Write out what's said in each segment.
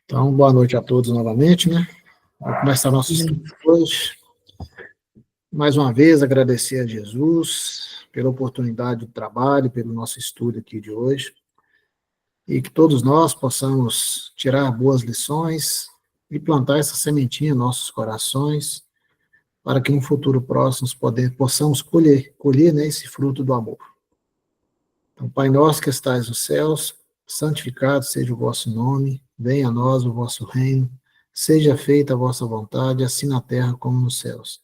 Então, boa noite a todos novamente, né? Vamos começar nosso estudo hoje. Mais uma vez, agradecer a Jesus pela oportunidade do trabalho, pelo nosso estudo aqui de hoje, e que todos nós possamos tirar boas lições e plantar essa sementinha em nossos corações, para que no futuro próximo possamos colher, né, esse fruto do amor. Então, Pai nosso que estais nos céus, santificado seja o vosso nome, venha a nós o vosso reino, seja feita a vossa vontade, assim na terra como nos céus.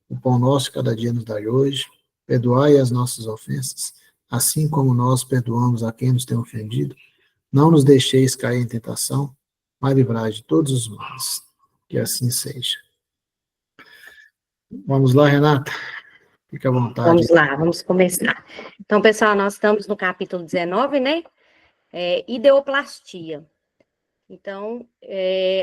O pão nosso cada dia nos dai hoje, perdoai as nossas ofensas, assim como nós perdoamos a quem nos tem ofendido. Não nos deixeis cair em tentação, mas livrai de todos os males. Que assim seja. Vamos lá, Renata? Fique à vontade. Vamos lá, vamos começar. Então, pessoal, nós estamos no capítulo 19, né? Ideoplastia. Então,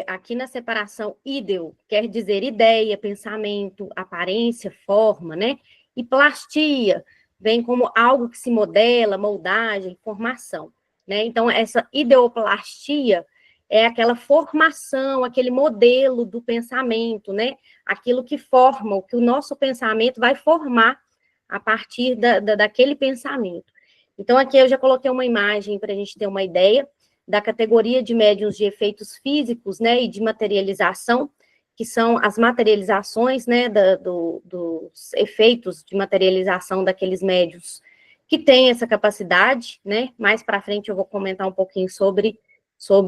aqui na separação, ideo quer dizer ideia, pensamento, aparência, forma, né? E plastia vem como algo que se modela, moldagem, formação, né? Então, essa ideoplastia é aquela formação, aquele modelo do pensamento, né? Aquilo que forma, o que o nosso pensamento vai formar a partir daquele pensamento. Então, aqui eu já coloquei uma imagem para a gente ter uma ideia da categoria de médiuns de efeitos físicos, né, e de materialização, que são as materializações, né, dos efeitos de materialização daqueles médiuns que têm essa capacidade, né, mais para frente eu vou comentar um pouquinho sobre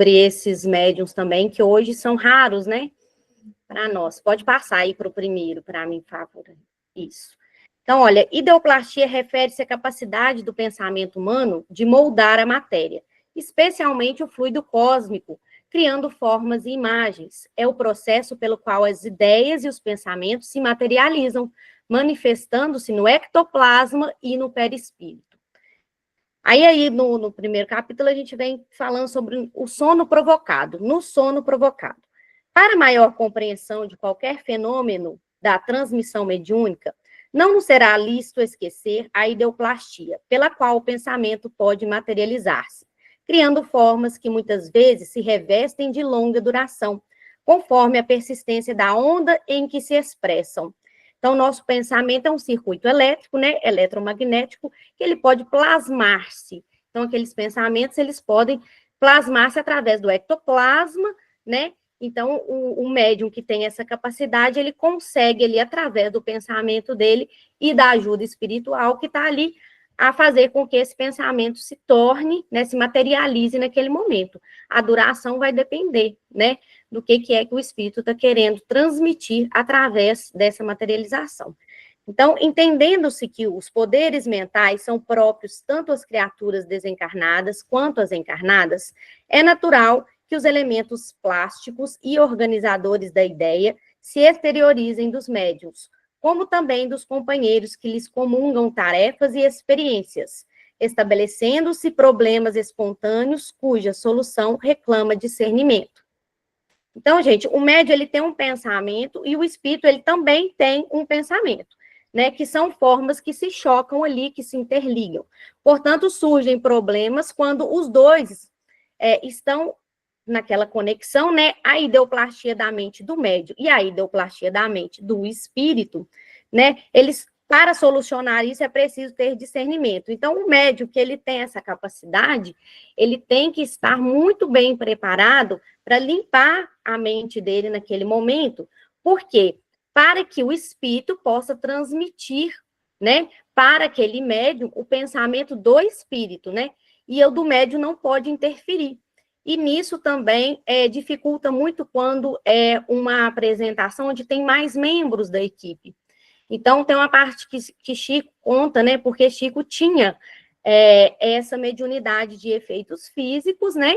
esses médiuns também, que hoje são raros, né, para nós. Pode passar aí para o primeiro, para mim, por favor. Isso. Então, olha, ideoplastia refere-se à capacidade do pensamento humano de moldar a matéria, especialmente o fluido cósmico, criando formas e imagens. É o processo pelo qual as ideias e os pensamentos se materializam, manifestando-se no ectoplasma e no perispírito. Aí no primeiro capítulo, a gente vem falando sobre o sono provocado, no sono provocado. Para maior compreensão de qualquer fenômeno da transmissão mediúnica, não nos será lícito esquecer a ideoplastia, pela qual o pensamento pode materializar-se, criando formas que muitas vezes se revestem de longa duração, conforme a persistência da onda em que se expressam. Então, nosso pensamento é um circuito elétrico, né, eletromagnético, que ele pode plasmar-se. Então, aqueles pensamentos, eles podem plasmar-se através do ectoplasma, né? Então, o médium que tem essa capacidade, ele consegue, ali, através do pensamento dele e da ajuda espiritual que está ali, a fazer com que esse pensamento se torne, né, se materialize naquele momento. A duração vai depender, né, do que é que o espírito está querendo transmitir através dessa materialização. Então, entendendo-se que os poderes mentais são próprios tanto às criaturas desencarnadas quanto às encarnadas, é natural que os elementos plásticos e organizadores da ideia se exteriorizem dos médiuns, como também dos companheiros que lhes comungam tarefas e experiências, estabelecendo-se problemas espontâneos cuja solução reclama discernimento. Então, gente, o médium, ele tem um pensamento e o espírito, ele também tem um pensamento, né, que são formas que se chocam ali, que se interligam. Portanto, surgem problemas quando os dois estão naquela conexão, né, a ideoplastia da mente do médium e a ideoplastia da mente do espírito, né, eles, para solucionar isso, é preciso ter discernimento. Então, o médium que ele tem essa capacidade, ele tem que estar muito bem preparado para limpar a mente dele naquele momento. Por quê? Para que o espírito possa transmitir, né, para aquele médium o pensamento do espírito, né, e o do médium não pode interferir. E nisso também dificulta muito quando é uma apresentação onde tem mais membros da equipe. Então, tem uma parte que Chico conta, né? Porque Chico tinha essa mediunidade de efeitos físicos, né?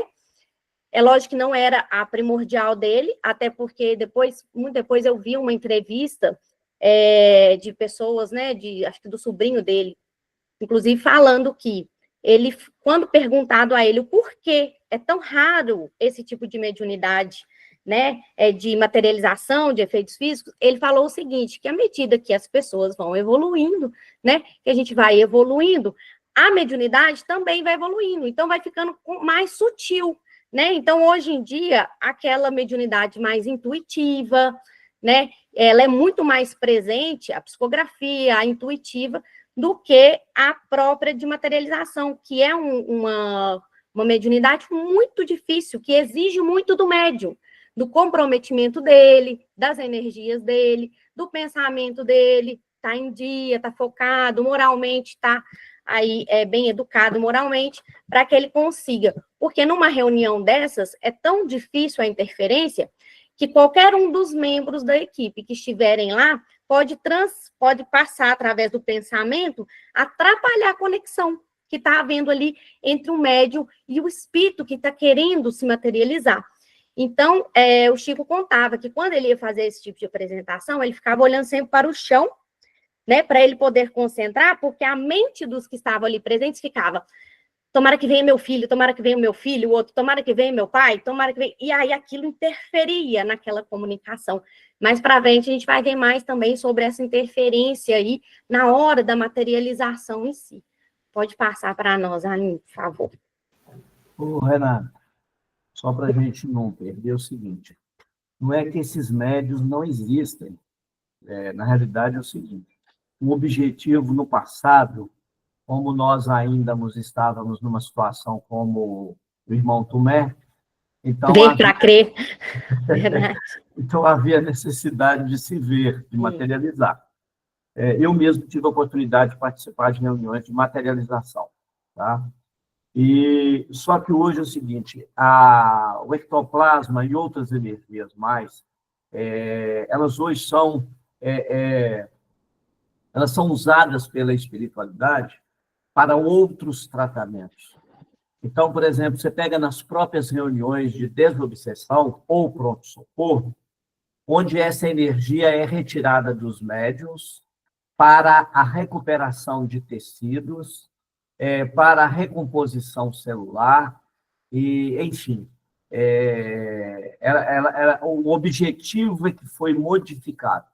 É lógico que não era a primordial dele, até porque muito depois eu vi uma entrevista de pessoas, né? Acho que do sobrinho dele, inclusive falando que ele, quando perguntado a ele o porquê é tão raro esse tipo de mediunidade, né, de materialização de efeitos físicos, ele falou o seguinte, que à medida que as pessoas vão evoluindo, né, que a gente vai evoluindo, a mediunidade também vai evoluindo, então vai ficando mais sutil, né? Então, hoje em dia, aquela mediunidade mais intuitiva, né? Ela é muito mais presente, a psicografia, a intuitiva, do que a própria de materialização, que é uma mediunidade muito difícil, que exige muito do médium, do comprometimento dele, das energias dele, do pensamento dele, tá em dia, tá focado, moralmente tá aí bem educado moralmente, para que ele consiga. Porque numa reunião dessas é tão difícil a interferência que qualquer um dos membros da equipe que estiverem lá pode passar através do pensamento, atrapalhar a conexão que está havendo ali entre o médium e o espírito que está querendo se materializar. Então, o Chico contava que quando ele ia fazer esse tipo de apresentação, ele ficava olhando sempre para o chão, né, para ele poder concentrar, porque a mente dos que estavam ali presentes ficava: tomara que venha meu filho, tomara que venha meu filho, o outro, tomara que venha meu pai, tomara que venha... E aí aquilo interferia naquela comunicação. Mais para frente a gente vai ver mais também sobre essa interferência aí na hora da materialização em si. Pode passar para nós, Aline, por favor. Ô, Renato, só para a gente não perder o seguinte, não é que esses médios não existem. Na realidade é o seguinte, o objetivo no passado, como nós ainda estávamos numa situação como o irmão Tomé, então ver para crer. Então havia necessidade de se ver, de materializar. Eu mesmo tive a oportunidade de participar de reuniões de materialização, tá? E só que hoje é o seguinte, o ectoplasma e outras energias mais, elas hoje elas são usadas pela espiritualidade para outros tratamentos. Então, por exemplo, você pega nas próprias reuniões de desobsessão ou pronto-socorro, onde essa energia é retirada dos médiuns para a recuperação de tecidos, para a recomposição celular, e, enfim, o objetivo é que foi modificado. Pra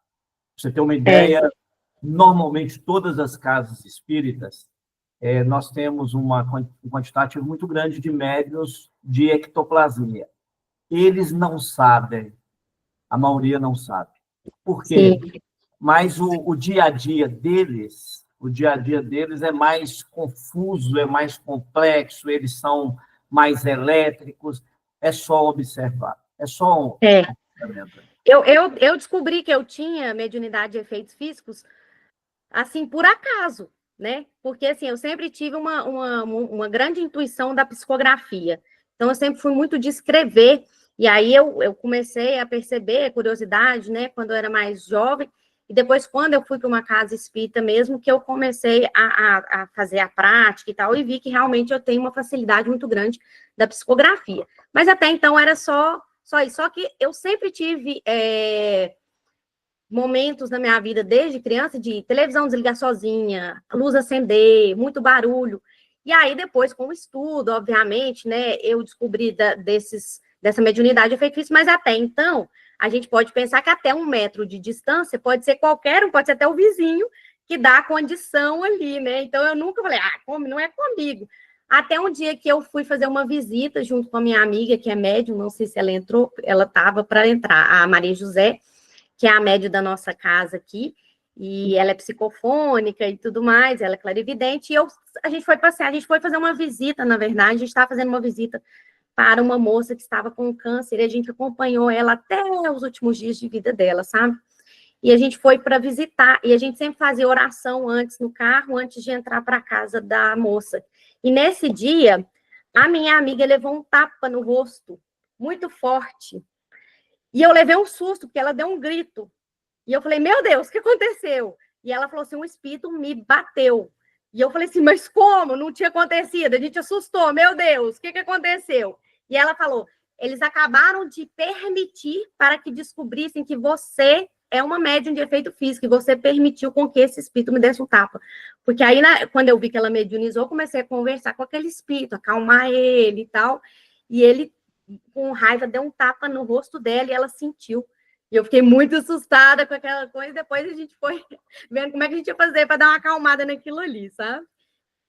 você ter uma ideia, normalmente todas as casas espíritas, nós temos um quantitativo muito grande de médiuns de ectoplasmia. Eles não sabem, a maioria não sabe. Por quê? Sim. Mas o dia a dia deles é mais confuso, é mais complexo, eles são mais elétricos, é só observar. É só Eu descobri que eu tinha mediunidade de efeitos físicos assim, por acaso, né? Porque, assim, eu sempre tive uma grande intuição da psicografia. Então, eu sempre fui muito de escrever. E aí, eu comecei a perceber, curiosidade, né? Quando eu era mais jovem. E depois, quando eu fui para uma casa espírita mesmo, que eu comecei a fazer a prática e tal, e vi que realmente eu tenho uma facilidade muito grande da psicografia. Mas até então, era só isso. Só que eu sempre tive... momentos na minha vida, desde criança, de televisão desligar sozinha, luz acender, muito barulho. E aí, depois, com o estudo, obviamente, né, eu descobri dessa mediunidade efeito, mas até então, a gente pode pensar que até 1 metro de distância pode ser qualquer um, pode ser até o vizinho, que dá a condição ali, né? Então, eu nunca falei, não é comigo. Até um dia que eu fui fazer uma visita junto com a minha amiga, que é médium, não sei se ela entrou, ela estava para entrar, a Maria José, que é a médium da nossa casa aqui, e ela é psicofônica e tudo mais, ela é clarividente, e a gente foi passear, a gente foi fazer uma visita, na verdade, a gente estava fazendo uma visita para uma moça que estava com câncer, e a gente acompanhou ela até os últimos dias de vida dela, sabe? E a gente foi para visitar, e a gente sempre fazia oração antes no carro, antes de entrar para a casa da moça. E nesse dia, a minha amiga levou um tapa no rosto, muito forte, e eu levei um susto, porque ela deu um grito. E eu falei, meu Deus, o que aconteceu? E ela falou assim, um espírito me bateu. E eu falei assim, mas como? Não tinha acontecido. A gente assustou, meu Deus, o que aconteceu? E ela falou, eles acabaram de permitir para que descobrissem que você é uma médium de efeito físico, e você permitiu com que esse espírito me desse um tapa. Porque aí, quando eu vi que ela mediunizou, eu comecei a conversar com aquele espírito, acalmar ele e tal. E ele, com raiva, deu um tapa no rosto dela e ela sentiu. E eu fiquei muito assustada com aquela coisa, depois a gente foi vendo como é que a gente ia fazer para dar uma acalmada naquilo ali, sabe?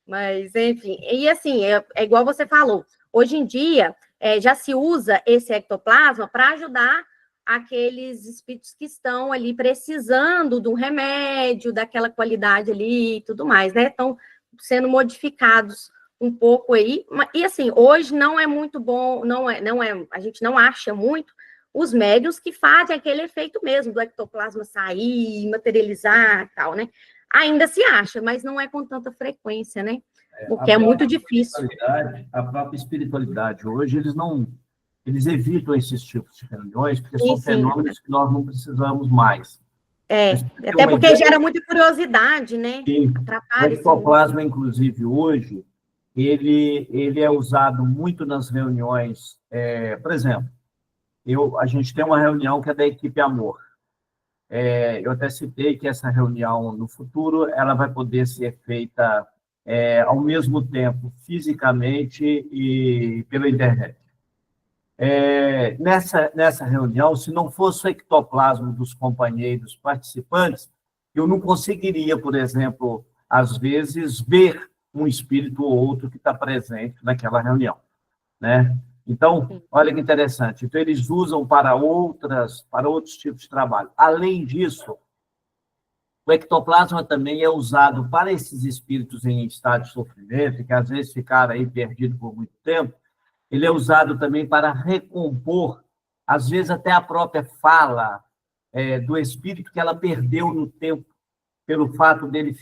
Mas, enfim, e assim, é igual você falou, hoje em dia, já se usa esse ectoplasma para ajudar aqueles espíritos que estão ali precisando de um remédio, daquela qualidade ali e tudo mais, né? Estão sendo modificados um pouco aí. E assim, hoje não é muito bom, a gente não acha muito os médios que fazem aquele efeito mesmo do ectoplasma sair, materializar e tal, né? Ainda se acha, mas não é com tanta frequência, né? Porque é muito difícil. A própria espiritualidade, hoje, eles evitam esses tipos de reuniões, porque são fenômenos que nós não precisamos mais. Até porque gera muita curiosidade, né? Sim. O ectoplasma, inclusive, hoje, ele é usado muito nas reuniões. Por exemplo, a gente tem uma reunião que é da equipe Amor. Eu até citei que essa reunião, no futuro, ela vai poder ser feita ao mesmo tempo, fisicamente e pela internet. Nessa reunião, se não fosse o ectoplasma dos companheiros participantes, eu não conseguiria, por exemplo, às vezes, ver um espírito ou outro que está presente naquela reunião, né? Então, olha que interessante. Então, eles usam para outros tipos de trabalho. Além disso, o ectoplasma também é usado para esses espíritos em estado de sofrimento, que às vezes ficaram aí perdidos por muito tempo. Ele é usado também para recompor, às vezes até a própria fala do espírito que ela perdeu no tempo, pelo fato dele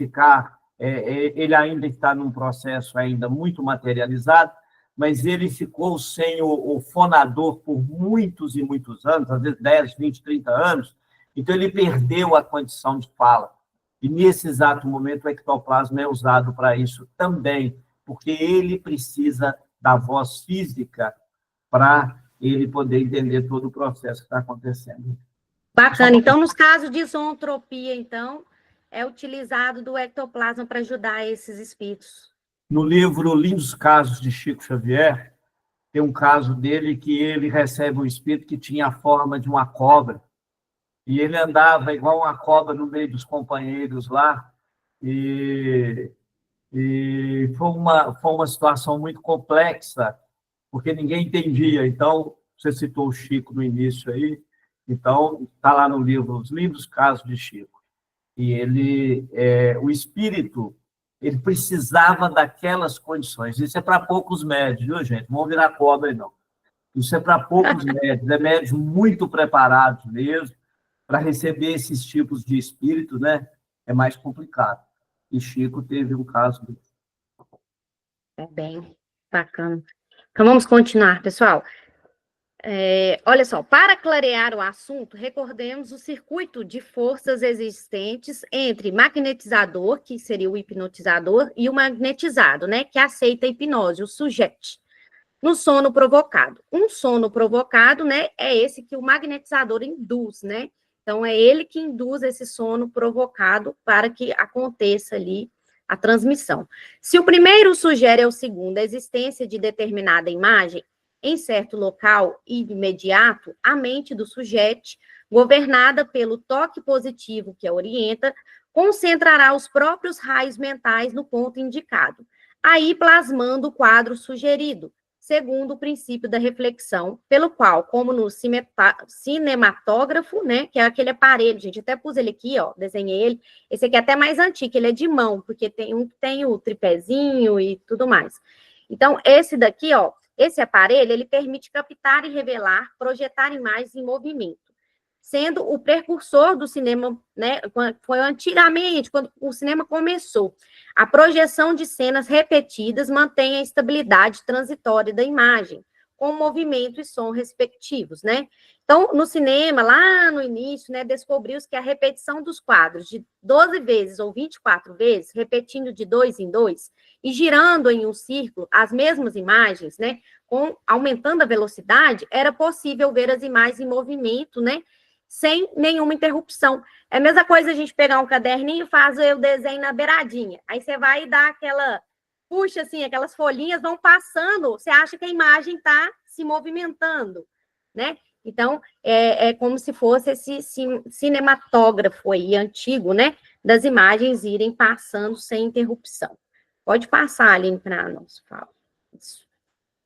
ele ainda está num processo ainda muito materializado, mas ele ficou sem o fonador por muitos e muitos anos, às vezes 10, 20, 30 anos, então ele perdeu a condição de fala. E nesse exato momento o ectoplasma é usado para isso também, porque ele precisa da voz física para ele poder entender todo o processo que está acontecendo. Bacana. Então, nos casos de zoantropia, então, é utilizado do ectoplasma para ajudar esses espíritos. No livro Lindos Casos de Chico Xavier, tem um caso dele que ele recebe um espírito que tinha a forma de uma cobra, e ele andava igual uma cobra no meio dos companheiros lá, e foi uma situação muito complexa, porque ninguém entendia. Então, você citou o Chico no início aí, então, está lá no livro Os Lindos Casos de Chico. E o espírito, ele precisava daquelas condições. Isso é para poucos médios, viu, gente? Não vão virar cobra, não. Isso é para poucos médios, médios muito preparados mesmo, para receber esses tipos de espíritos, né? É mais complicado. E Chico teve um caso desse. Bem bacana. Então, vamos continuar, pessoal. Olha só, para clarear o assunto, recordemos o circuito de forças existentes entre magnetizador, que seria o hipnotizador, e o magnetizado, né, que aceita a hipnose, o sujeito, no sono provocado. Um sono provocado, né, é esse que o magnetizador induz, né? Então, é ele que induz esse sono provocado para que aconteça ali a transmissão. Se o primeiro sugere ao segundo a existência de determinada imagem, em certo local e imediato, a mente do sujeito, governada pelo toque positivo que a orienta, concentrará os próprios raios mentais no ponto indicado, aí plasmando o quadro sugerido, segundo o princípio da reflexão, pelo qual, como no cinematógrafo, né, que é aquele aparelho, gente, até pus ele aqui, ó, desenhei ele, esse aqui é até mais antigo, ele é de mão, porque tem um que tem o tripézinho e tudo mais. Então, esse daqui, ó, esse aparelho, ele permite captar e revelar, projetar imagens em movimento, sendo o precursor do cinema, né, foi antigamente, quando o cinema começou. A projeção de cenas repetidas mantém a estabilidade transitória da imagem, com movimento e som respectivos, né? Então, no cinema, lá no início, né, descobriu-se que a repetição dos quadros de 12 vezes ou 24 vezes, repetindo de 2 em 2, e girando em um círculo as mesmas imagens, né, aumentando a velocidade, era possível ver as imagens em movimento, né, sem nenhuma interrupção. É a mesma coisa a gente pegar um caderninho e fazer o desenho na beiradinha. Aí você vai e dá puxa assim, aquelas folhinhas vão passando, você acha que a imagem está se movimentando, né? Então, é como se fosse esse cinematógrafo aí, antigo, né? Das imagens irem passando sem interrupção. Pode passar, Aline, para nós. Isso.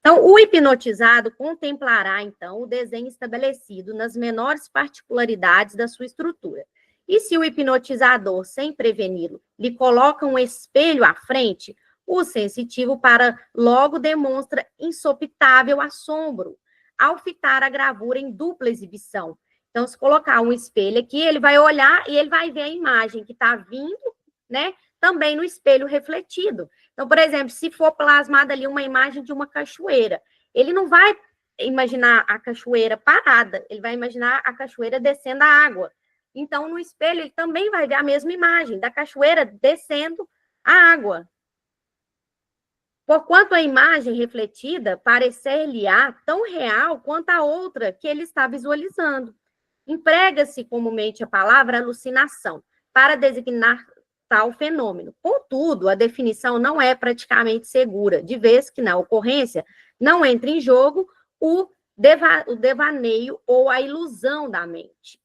Então, o hipnotizado contemplará, então, o desenho estabelecido nas menores particularidades da sua estrutura. E se o hipnotizador, sem preveni-lo, lhe coloca um espelho à frente, o sensitivo para logo demonstra insopitável assombro, ao fitar a gravura em dupla exibição. Então, se colocar um espelho aqui, ele vai olhar e ele vai ver a imagem que está vindo, né? Também no espelho refletido. Então, por exemplo, se for plasmada ali uma imagem de uma cachoeira, ele não vai imaginar a cachoeira parada, ele vai imaginar a cachoeira descendo a água. Então, no espelho, ele também vai ver a mesma imagem da cachoeira descendo a água. Porquanto a imagem refletida parecer-lhe-á tão real quanto a outra que ele está visualizando. Emprega-se comumente a palavra alucinação para designar tal fenômeno. Contudo, a definição não é praticamente segura, de vez que na ocorrência não entra em jogo o devaneio ou a ilusão da mente.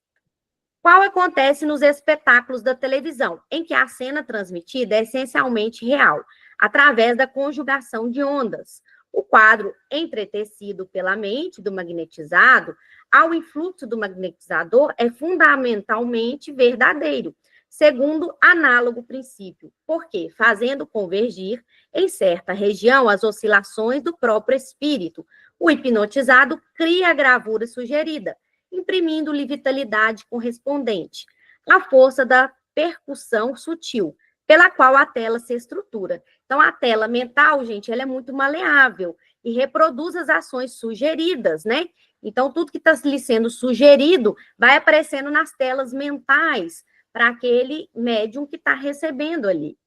Qual acontece nos espetáculos da televisão, em que a cena transmitida é essencialmente real, através da conjugação de ondas. O quadro entretecido pela mente do magnetizado ao influxo do magnetizador é fundamentalmente verdadeiro, segundo análogo princípio, porque, fazendo convergir em certa região as oscilações do próprio espírito, o hipnotizado cria a gravura sugerida, imprimindo-lhe vitalidade correspondente, à força da percussão sutil, pela qual a tela se estrutura. Então, a tela mental, gente, ela é muito maleável e reproduz as ações sugeridas, né? Então, tudo que está lhe sendo sugerido vai aparecendo nas telas mentais para aquele médium que está recebendo ali.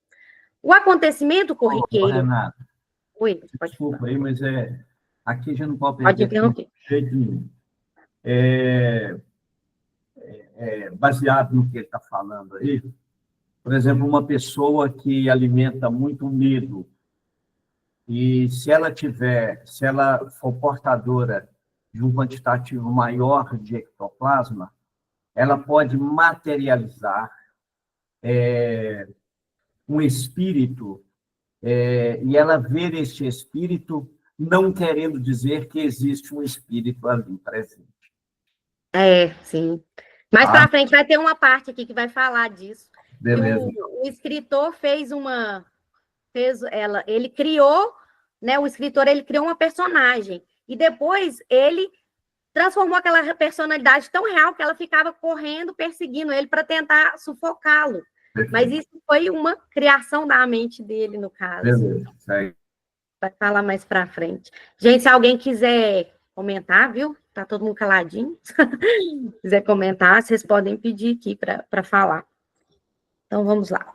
O acontecimento corriqueiro... Renato, Oi, pode desculpa falar. aí, mas aqui já não pode Pode perder interromper. de jeito nenhum. Baseado no que ele está falando aí, por exemplo, uma pessoa que alimenta muito medo, e se ela for portadora de um quantitativo maior de ectoplasma, ela pode materializar um espírito, e ela ver este espírito não querendo dizer que existe um espírito ali presente. Sim. Mais para frente vai ter uma parte aqui que vai falar disso. Beleza. O escritor ele criou, né? O escritor ele criou uma personagem e depois ele transformou aquela personalidade tão real que ela ficava correndo, perseguindo ele para tentar sufocá-lo. Mas isso foi uma criação da mente dele, no caso. Beleza. Sai. Vai falar mais para frente. Gente, se alguém quiser comentar, viu? Tá todo mundo caladinho. Quiser comentar, vocês podem pedir aqui para falar. Então, vamos lá.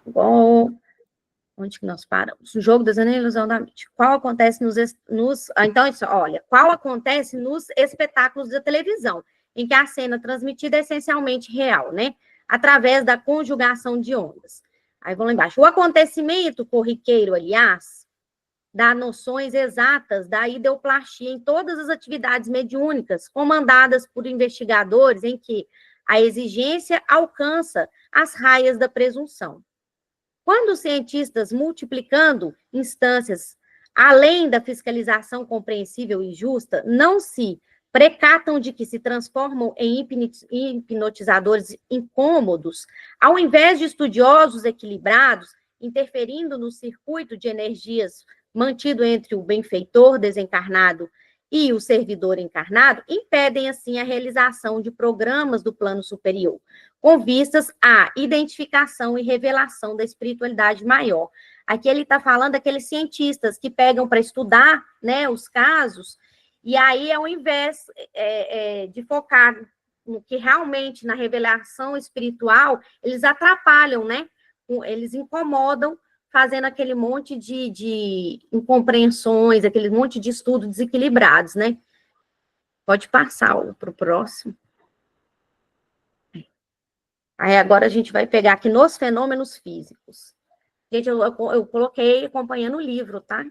Onde que nós paramos? O jogo da ilusão da mente. Qual acontece então, olha, qual acontece nos espetáculos da televisão, em que a cena transmitida é essencialmente real, né? Através da conjugação de ondas. Aí, vamos lá embaixo. O acontecimento corriqueiro, aliás, dá noções exatas da ideoplastia em todas as atividades mediúnicas, comandadas por investigadores em que a exigência alcança as raias da presunção. Quando os cientistas, multiplicando instâncias além da fiscalização compreensível e justa, não se precatam de que se transformam em hipnotizadores incômodos, ao invés de estudiosos equilibrados, interferindo no circuito de energias mantido entre o benfeitor desencarnado e o servidor encarnado, impedem, assim, a realização de programas do plano superior, com vistas à identificação e revelação da espiritualidade maior. Aqui ele está falando daqueles cientistas que pegam para estudar, né, os casos, e aí, ao invés de focar no que realmente, na revelação espiritual, eles atrapalham, né? Eles incomodam, fazendo aquele monte de incompreensões, aquele monte de estudos desequilibrados, né? Pode passar para o próximo. Aí agora a gente vai pegar aqui nos fenômenos físicos. Gente, eu coloquei acompanhando o livro, tá?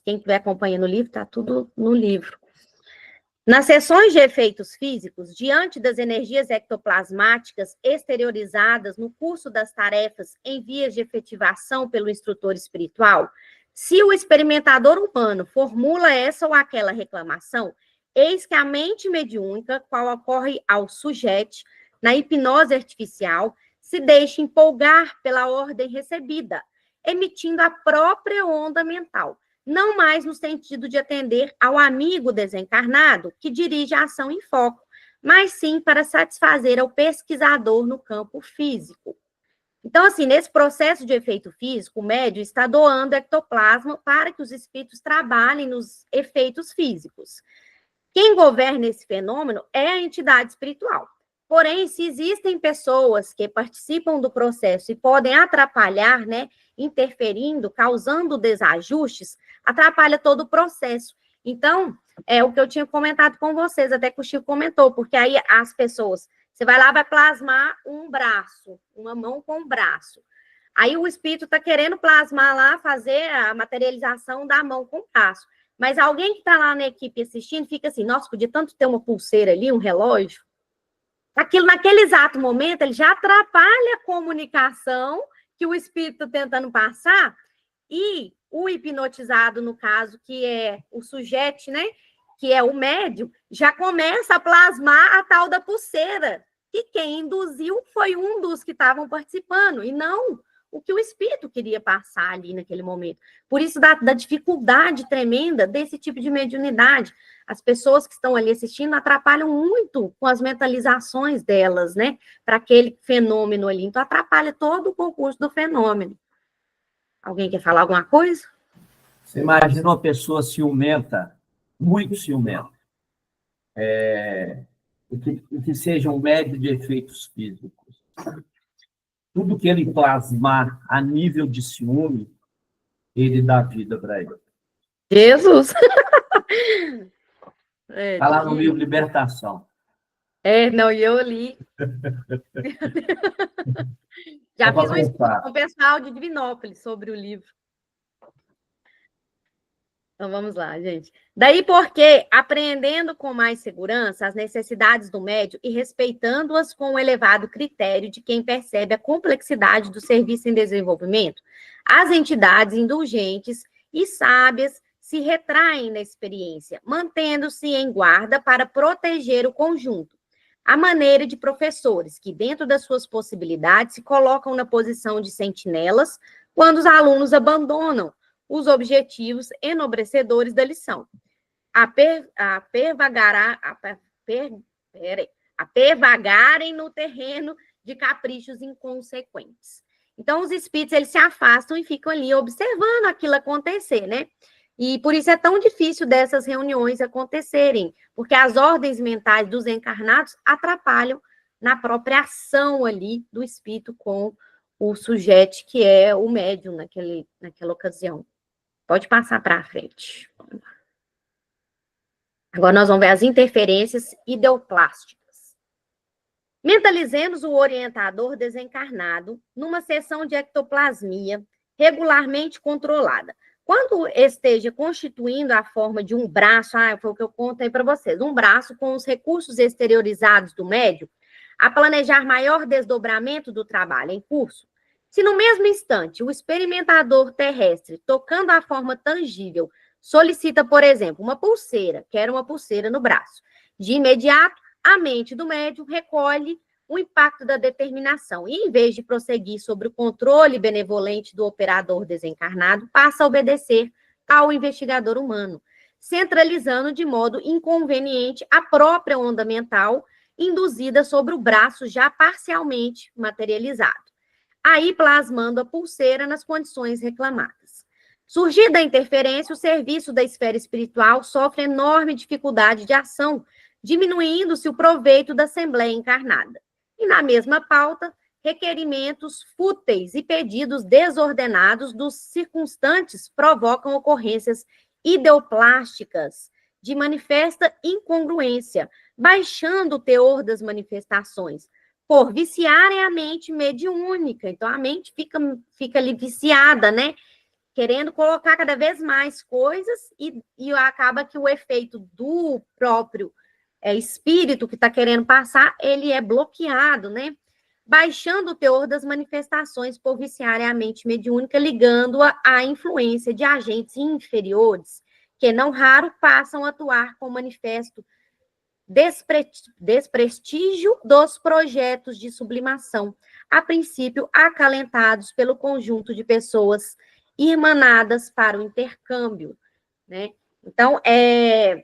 Quem estiver acompanhando o livro, tá tudo no livro. Nas sessões de efeitos físicos, diante das energias ectoplasmáticas exteriorizadas no curso das tarefas em vias de efetivação pelo instrutor espiritual, Se o experimentador humano formula essa ou aquela reclamação, eis que a mente mediúnica, qual ocorre ao sujeito na hipnose artificial, se deixa empolgar pela ordem recebida, emitindo a própria onda mental, não mais no sentido de atender ao amigo desencarnado que dirige a ação em foco, mas sim para satisfazer ao pesquisador no campo físico. Então, assim, nesse processo de efeito físico, o médium está doando ectoplasma para que os espíritos trabalhem nos efeitos físicos. Quem governa esse fenômeno é a entidade espiritual. Porém, se existem pessoas que participam do processo e podem atrapalhar, né, interferindo, causando desajustes, atrapalha todo o processo. Então, é o que eu tinha comentado com vocês, até que o Chico comentou, porque aí as pessoas, você vai lá, vai plasmar um braço, uma mão com um braço. Aí o espírito está querendo plasmar lá, fazer a materialização da mão com o braço. Mas alguém que está lá na equipe assistindo fica assim, nossa, podia tanto ter uma pulseira ali, um relógio. Aquilo, naquele exato momento, ele já atrapalha a comunicação que o espírito está tentando passar, e o hipnotizado, no caso, que é o sujeito, né, que é o médium, já começa a plasmar a tal da pulseira, que quem induziu foi um dos que estavam participando, e não o que o espírito queria passar ali naquele momento. Por isso, da dificuldade tremenda desse tipo de mediunidade. As pessoas que estão ali assistindo atrapalham muito com as mentalizações delas, né, para aquele fenômeno ali. Então, atrapalha todo o concurso do fenômeno. Alguém quer falar alguma coisa? Você imagina uma pessoa ciumenta, muito ciumenta, que seja um médio de efeitos físicos. Tudo que ele plasmar a nível de ciúme, ele dá vida para ele. Jesus! Está lá no livro Libertação. Não, e eu li. Já fiz um estudo com o pessoal de Divinópolis sobre o livro. Então, vamos lá, gente. Daí porque, apreendendo com mais segurança as necessidades do médium e respeitando-as com o elevado critério de quem percebe a complexidade do serviço em desenvolvimento, as entidades indulgentes e sábias se retraem na experiência, mantendo-se em guarda para proteger o conjunto. A maneira de professores que, dentro das suas possibilidades, se colocam na posição de sentinelas quando os alunos abandonam os objetivos enobrecedores da lição. A pervagarem no terreno de caprichos inconsequentes. Então, os espíritos, eles se afastam e ficam ali observando aquilo acontecer, né? E por isso é tão difícil dessas reuniões acontecerem, porque as ordens mentais dos encarnados atrapalham na própria ação ali do espírito com o sujeito que é o médium naquela ocasião. Pode passar para frente. Agora nós vamos ver as interferências ideoplásticas. Mentalizemos o orientador desencarnado numa sessão de ectoplasmia regularmente controlada. Quando esteja constituindo a forma de um braço, foi o que eu contei para vocês, um braço com os recursos exteriorizados do médium, a planejar maior desdobramento do trabalho em curso, se no mesmo instante o experimentador terrestre, tocando a forma tangível, solicita, por exemplo, uma pulseira, quer uma pulseira no braço, de imediato, a mente do médium recolhe o impacto da determinação e, em vez de prosseguir sobre o controle benevolente do operador desencarnado, passa a obedecer ao investigador humano, centralizando de modo inconveniente a própria onda mental induzida sobre o braço já parcialmente materializado, aí plasmando a pulseira nas condições reclamadas. Surgida a interferência, o serviço da esfera espiritual sofre enorme dificuldade de ação, diminuindo-se o proveito da Assembleia encarnada. E na mesma pauta, requerimentos fúteis e pedidos desordenados dos circunstantes provocam ocorrências ideoplásticas de manifesta incongruência, baixando o teor das manifestações, por viciarem a mente mediúnica. Então, a mente fica ali viciada, né? Querendo colocar cada vez mais coisas e acaba que o efeito do próprio espírito que está querendo passar, ele é bloqueado, né? baixando o teor das manifestações por viciarem a mente mediúnica, ligando-a à influência de agentes inferiores, que não raro passam a atuar com manifesto desprestígio dos projetos de sublimação, a princípio acalentados pelo conjunto de pessoas irmanadas para o intercâmbio, né? Então, é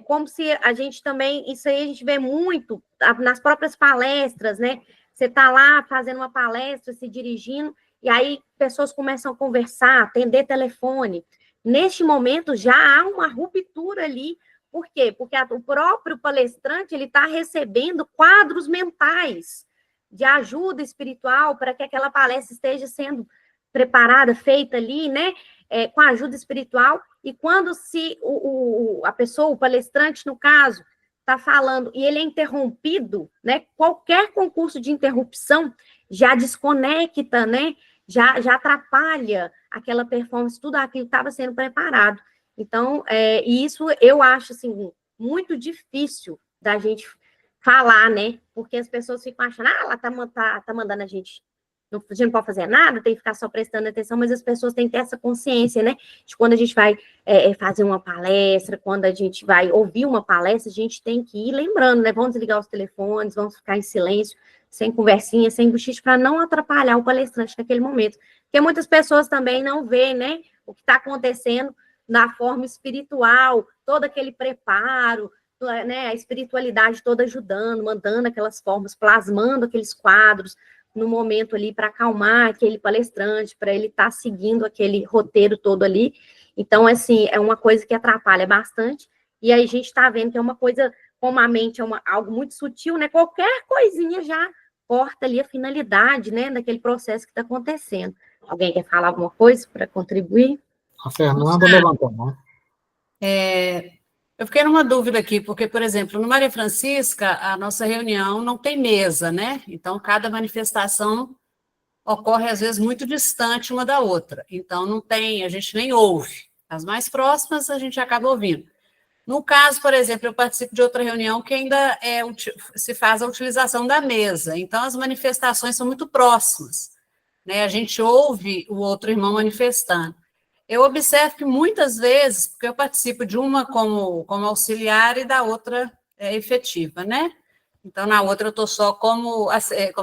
como se a gente também, isso aí a gente vê muito nas próprias palestras, né? Você está lá fazendo uma palestra, se dirigindo, e aí pessoas começam a conversar, atender telefone. Neste momento, já há uma ruptura ali. Por quê? Porque o próprio palestrante ele está recebendo quadros mentais de ajuda espiritual para que aquela palestra esteja sendo preparada, feita ali, né? Com a ajuda espiritual. E quando a pessoa, o palestrante, no caso, está falando e ele é interrompido, né? Qualquer concurso de interrupção já desconecta, né? Já atrapalha aquela performance, tudo aquilo que estava sendo preparado. Então, isso eu acho, assim, muito difícil da gente falar, né? Porque as pessoas ficam achando, ela tá mandando a gente não pode fazer nada, tem que ficar só prestando atenção, mas as pessoas têm que ter essa consciência, né? De quando a gente vai fazer uma palestra, quando a gente vai ouvir uma palestra, a gente tem que ir lembrando, né? Vamos desligar os telefones, vamos ficar em silêncio, sem conversinha, sem buchicho, para não atrapalhar o palestrante naquele momento. Porque muitas pessoas também não veem, né? O que está acontecendo na forma espiritual, todo aquele preparo, né? A espiritualidade toda ajudando, mandando aquelas formas, plasmando aqueles quadros, no momento ali para acalmar aquele palestrante, para ele estar seguindo aquele roteiro todo ali. Então, assim, é uma coisa que atrapalha bastante, e aí a gente está vendo que é uma coisa, como a mente é algo muito sutil, né? Qualquer coisinha já corta ali a finalidade, né, daquele processo que está acontecendo. Alguém quer falar alguma coisa para contribuir? A Fernanda levantou a mão. Eu fiquei numa dúvida aqui, porque, por exemplo, no Maria Francisca, a nossa reunião não tem mesa, né? Então, cada manifestação ocorre, às vezes, muito distante uma da outra. Então, não tem, a gente nem ouve. As mais próximas, a gente acaba ouvindo. No caso, por exemplo, eu participo de outra reunião que ainda se faz a utilização da mesa. Então, as manifestações são muito próximas, né? A gente ouve o outro irmão manifestando. Eu observo que muitas vezes, porque eu participo de uma como auxiliar e da outra efetiva, né? Então, na outra eu estou só como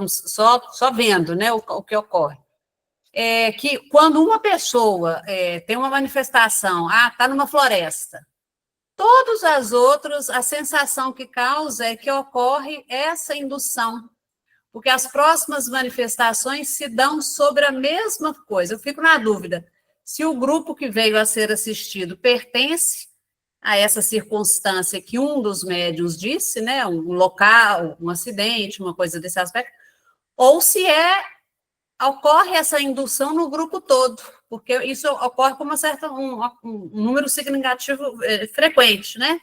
só vendo, né, o que ocorre. Que quando uma pessoa tem uma manifestação, está numa floresta, todas as outras, a sensação que causa é que ocorre essa indução, porque as próximas manifestações se dão sobre a mesma coisa. Eu fico na dúvida se o grupo que veio a ser assistido pertence a essa circunstância que um dos médiuns disse, né, um local, um acidente, uma coisa desse aspecto, ou se ocorre essa indução no grupo todo, porque isso ocorre com um número significativo frequente, né?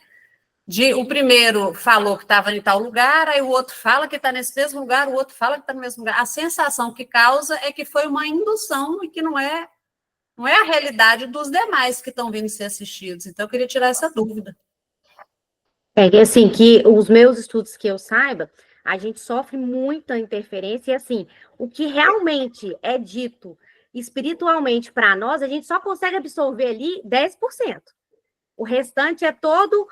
O primeiro falou que estava em tal lugar, aí o outro fala que está nesse mesmo lugar, o outro fala que está no mesmo lugar. A sensação que causa é que foi uma indução e que não é a realidade dos demais que estão vindo ser assistidos. Então, eu queria tirar essa dúvida. Assim, que os meus estudos que eu saiba, a gente sofre muita interferência, e assim, o que realmente é dito espiritualmente para nós, a gente só consegue absorver ali 10%. O restante é todo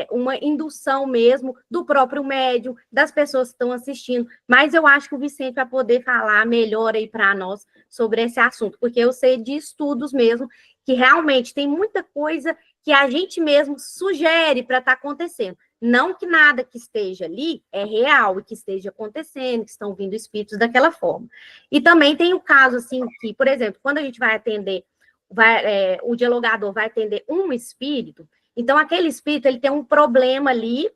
uma indução mesmo do próprio médium, das pessoas que estão assistindo, mas eu acho que o Vicente vai poder falar melhor aí para nós sobre esse assunto, porque eu sei de estudos mesmo, que realmente tem muita coisa que a gente mesmo sugere para estar acontecendo. Não que nada que esteja ali é real e que esteja acontecendo, que estão vindo espíritos daquela forma. E também tem o caso, assim, que, por exemplo, quando a gente vai atender, o dialogador vai atender um espírito, então aquele espírito ele tem um problema ali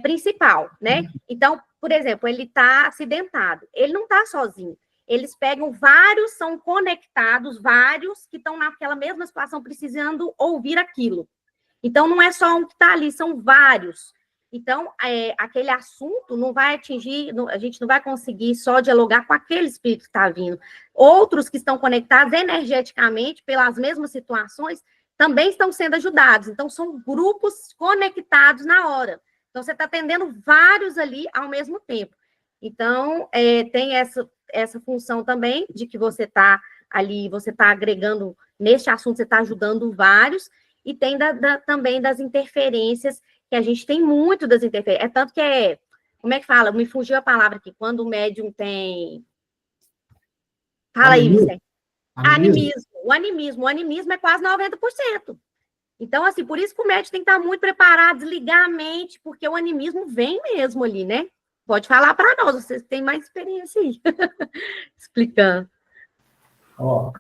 principal, né? Então, por exemplo, ele está acidentado, ele não está sozinho. Eles pegam vários, são conectados, vários que estão naquela mesma situação precisando ouvir aquilo. Então, não é só um que está ali, são vários. Então, aquele assunto não vai atingir, a gente não vai conseguir só dialogar com aquele espírito que está vindo. Outros que estão conectados energeticamente pelas mesmas situações também estão sendo ajudados. Então, são grupos conectados na hora. Então, você está atendendo vários ali ao mesmo tempo. Então, tem essa função também de que você está ali, você está agregando, neste assunto, você está ajudando vários, e tem também das interferências, que a gente tem muito das interferências. É tanto que como é que fala? Me fugiu a palavra aqui, quando o médium tem... Fala aí, Vicente. Animismo. O animismo é quase 90%. Então, assim, por isso que o médium tem que estar muito preparado, desligar a mente, porque o animismo vem mesmo ali, né? Pode falar para nós, vocês têm mais experiência aí. Explicando. Ó,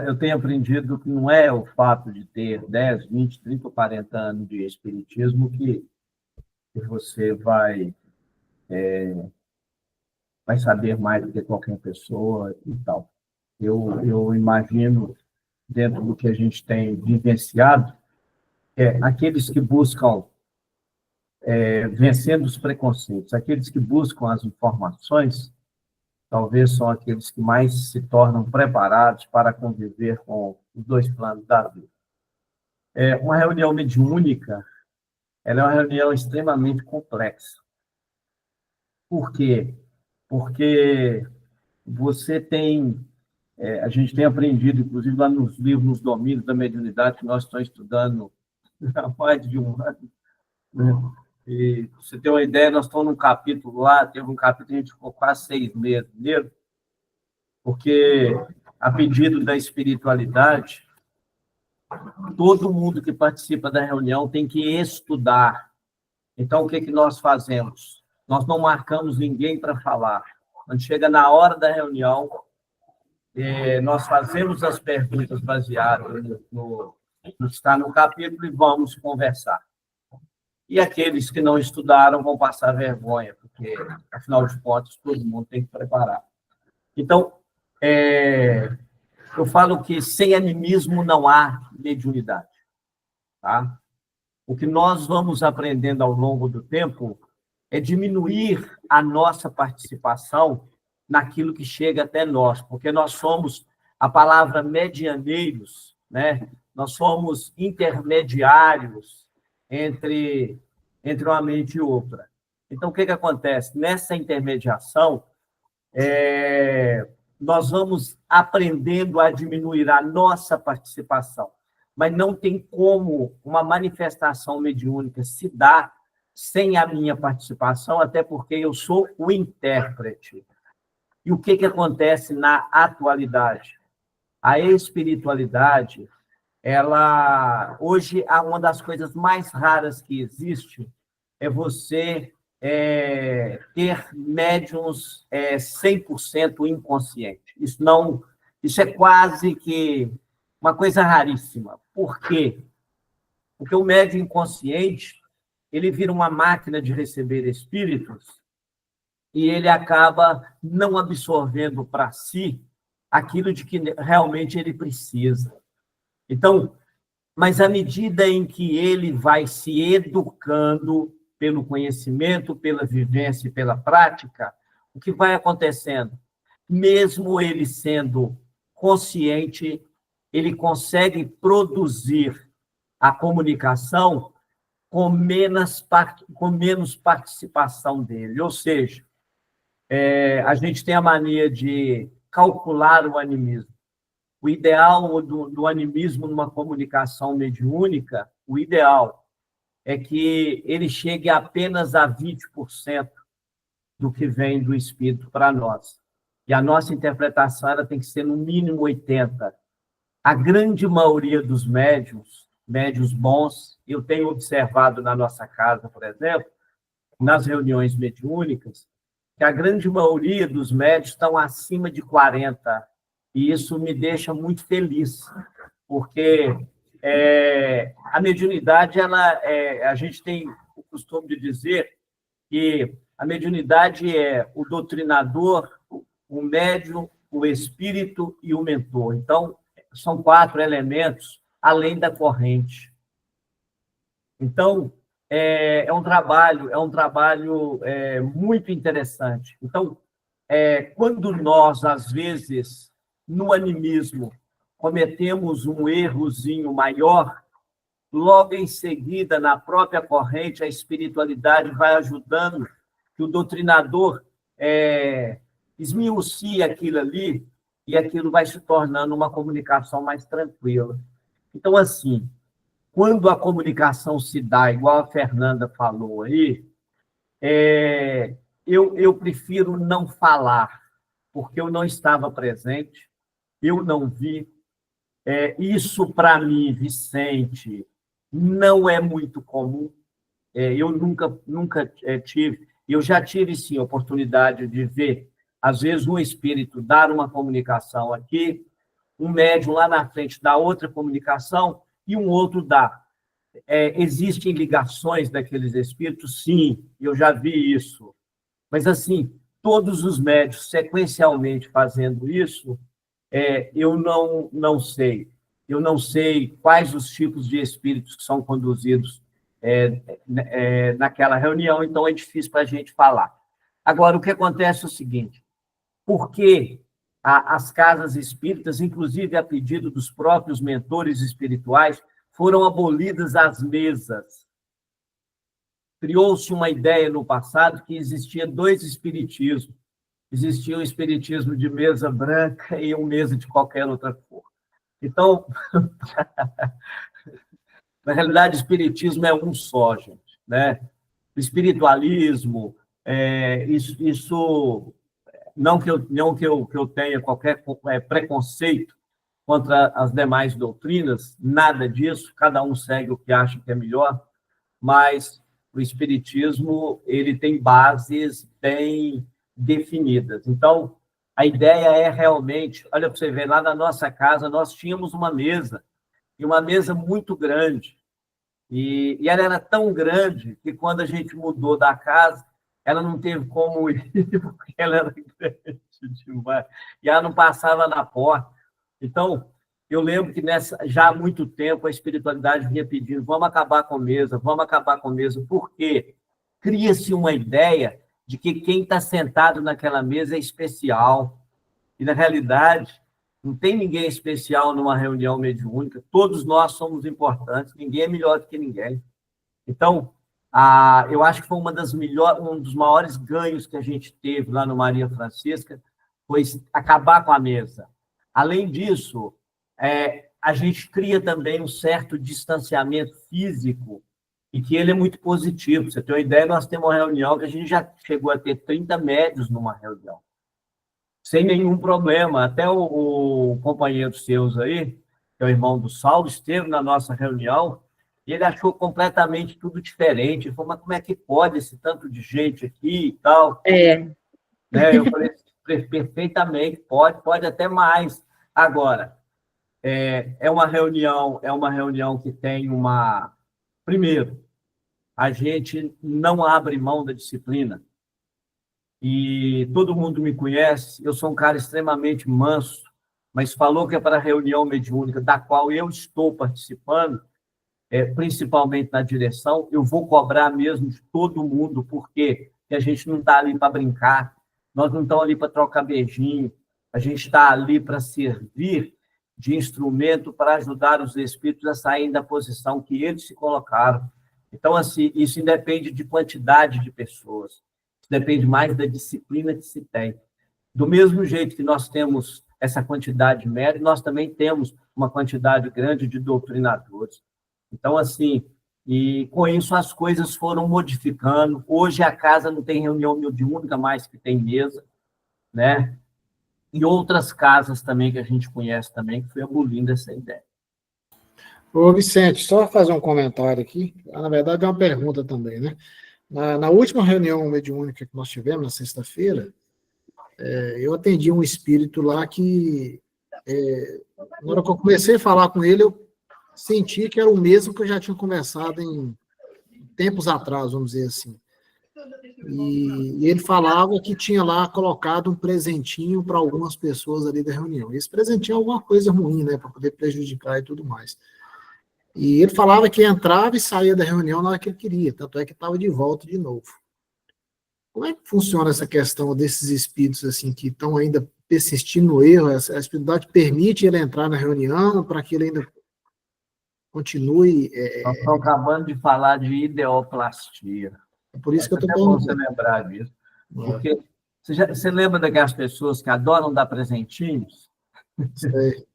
eu tenho aprendido que não é o fato de ter 10, 20, 30 ou 40 anos de espiritismo que você vai saber mais do que qualquer pessoa e tal. Eu imagino, dentro do que a gente tem vivenciado, aqueles que buscam, vencendo os preconceitos, aqueles que buscam as informações, talvez são aqueles que mais se tornam preparados para conviver com os dois planos da vida. Uma reunião mediúnica, ela é uma reunião extremamente complexa. Por quê? Porque você tem... a gente tem aprendido, inclusive, lá nos livros, nos domínios da mediunidade, que nós estamos estudando há mais de um ano, né? E, pra você ter uma ideia, nós estamos num capítulo lá, teve um capítulo que a gente ficou quase 6 meses nele, porque, a pedido da espiritualidade, todo mundo que participa da reunião tem que estudar. Então, o que nós fazemos? Nós não marcamos ninguém para falar. Quando chega na hora da reunião, nós fazemos as perguntas baseadas no que está no capítulo e vamos conversar. E aqueles que não estudaram vão passar vergonha, porque, afinal de contas, todo mundo tem que preparar. Então, eu falo que sem animismo não há mediunidade. Tá? O que nós vamos aprendendo ao longo do tempo é diminuir a nossa participação naquilo que chega até nós, porque nós somos, a palavra medianeiros, né? Nós somos intermediários entre uma mente e outra. Então, o que acontece? Nessa intermediação, nós vamos aprendendo a diminuir a nossa participação, mas não tem como uma manifestação mediúnica se dar sem a minha participação, até porque eu sou o intérprete. E o que acontece na atualidade? A espiritualidade, hoje, uma das coisas mais raras que existe é você ter médiums 100% inconsciente. Isso é quase que uma coisa raríssima. Por quê? Porque o médium inconsciente, ele vira uma máquina de receber espíritos e ele acaba não absorvendo para si aquilo de que realmente ele precisa. Então, mas à medida em que ele vai se educando pelo conhecimento, pela vivência e pela prática, o que vai acontecendo? Mesmo ele sendo consciente, ele consegue produzir a comunicação com menos participação dele. Ou seja, a gente tem a mania de calcular o animismo. O ideal do animismo numa comunicação mediúnica, o ideal é que ele chegue apenas a 20% do que vem do espírito para nós. E a nossa interpretação ela tem que ser no mínimo 80%. A grande maioria dos médiuns bons, eu tenho observado na nossa casa, por exemplo, nas reuniões mediúnicas, que a grande maioria dos médiuns estão acima de 40%. E isso me deixa muito feliz, porque a mediunidade, a gente tem o costume de dizer que a mediunidade é o doutrinador, o médium, o espírito e o mentor. Então, são 4 elementos além da corrente. Então, é um trabalho muito interessante. Então, quando nós, às vezes, no animismo, cometemos um errozinho maior, logo em seguida, na própria corrente, a espiritualidade vai ajudando que o doutrinador esmiucie aquilo ali e aquilo vai se tornando uma comunicação mais tranquila. Então, assim, quando a comunicação se dá, igual a Fernanda falou aí, eu prefiro não falar, porque eu não estava presente, eu não vi. Isso, para mim, Vicente, não é muito comum. Eu nunca tive. Eu já tive, sim, a oportunidade de ver, às vezes, um espírito dar uma comunicação aqui, um médium lá na frente dá outra comunicação e um outro dá. Existem ligações daqueles espíritos? Sim, eu já vi isso. Mas, assim, todos os médiuns sequencialmente fazendo isso, eu não sei. Eu não sei quais os tipos de espíritos que são conduzidos naquela reunião, então é difícil para a gente falar. Agora, o que acontece é o seguinte, por que as casas espíritas, inclusive a pedido dos próprios mentores espirituais, foram abolidas as mesas? Criou-se uma ideia no passado que existia 2 espiritismos. Existia um espiritismo de mesa branca e um mesa de qualquer outra cor. Então, na realidade, o espiritismo é um só, gente, né? O espiritualismo, isso não que eu tenha qualquer preconceito contra as demais doutrinas, nada disso, cada um segue o que acha que é melhor, mas o espiritismo ele tem bases bem definidas. Então, a ideia é realmente, olha para você ver, lá na nossa casa nós tínhamos uma mesa, e uma mesa muito grande, e ela era tão grande que quando a gente mudou da casa, ela não teve como ir, porque ela era grande demais, e ela não passava na porta. Então, eu lembro que já há muito tempo a espiritualidade vinha pedindo, vamos acabar com a mesa, por quê? Cria-se uma ideia de que quem está sentado naquela mesa é especial, e, na realidade, não tem ninguém especial numa reunião mediúnica, todos nós somos importantes, ninguém é melhor do que ninguém. Então, eu acho que foi um dos maiores ganhos que a gente teve lá no Maria Francisca, foi acabar com a mesa. Além disso, a gente cria também um certo distanciamento físico, e que ele é muito positivo. Pra você ter uma ideia, nós temos uma reunião que a gente já chegou a ter 30 médios numa reunião, sem nenhum problema. Até o companheiro seus aí, que é o irmão do Saulo, esteve na nossa reunião, e ele achou completamente tudo diferente. Ele falou, mas como é que pode esse tanto de gente aqui e tal? Eu falei, perfeitamente, pode até mais. Agora, é uma reunião que tem uma... Primeiro, a gente não abre mão da disciplina. E todo mundo me conhece, eu sou um cara extremamente manso, mas falou que é para a reunião mediúnica, da qual eu estou participando, principalmente na direção, eu vou cobrar mesmo de todo mundo, porque a gente não está ali para brincar, nós não estamos ali para trocar beijinho, a gente está ali para servir de instrumento para ajudar os espíritos a saírem da posição que eles se colocaram. Então, assim, isso independe de quantidade de pessoas, isso depende mais da disciplina que se tem. Do mesmo jeito que nós temos essa quantidade média, nós também temos uma quantidade grande de doutrinadores. Então, assim, e com isso as coisas foram modificando. Hoje a casa não tem reunião mediúnica mais que tem mesa, né? E outras casas também que a gente conhece também, que foi abolindo essa ideia. Ô, Vicente, só fazer um comentário aqui. Na verdade, é uma pergunta também, né? Na última reunião mediúnica que nós tivemos, na sexta-feira, eu atendi um espírito lá que, na hora que eu comecei a falar com ele, eu senti que era o mesmo que eu já tinha conversado em tempos atrás, vamos dizer assim. E ele falava que tinha lá colocado um presentinho para algumas pessoas ali da reunião. Esse presentinho é alguma coisa ruim, né, para poder prejudicar e tudo mais. E ele falava que entrava e saía da reunião na hora que ele queria, tanto é que estava de volta de novo. Como é que funciona essa questão desses espíritos assim que estão ainda persistindo no erro? A espiritualidade permite ele entrar na reunião para que ele ainda continue... Nós estamos acabando de falar de ideoplastia. É por isso que eu estou bom você perguntando. lembrar disso. Porque você lembra daquelas pessoas que adoram dar presentinhos? Sei.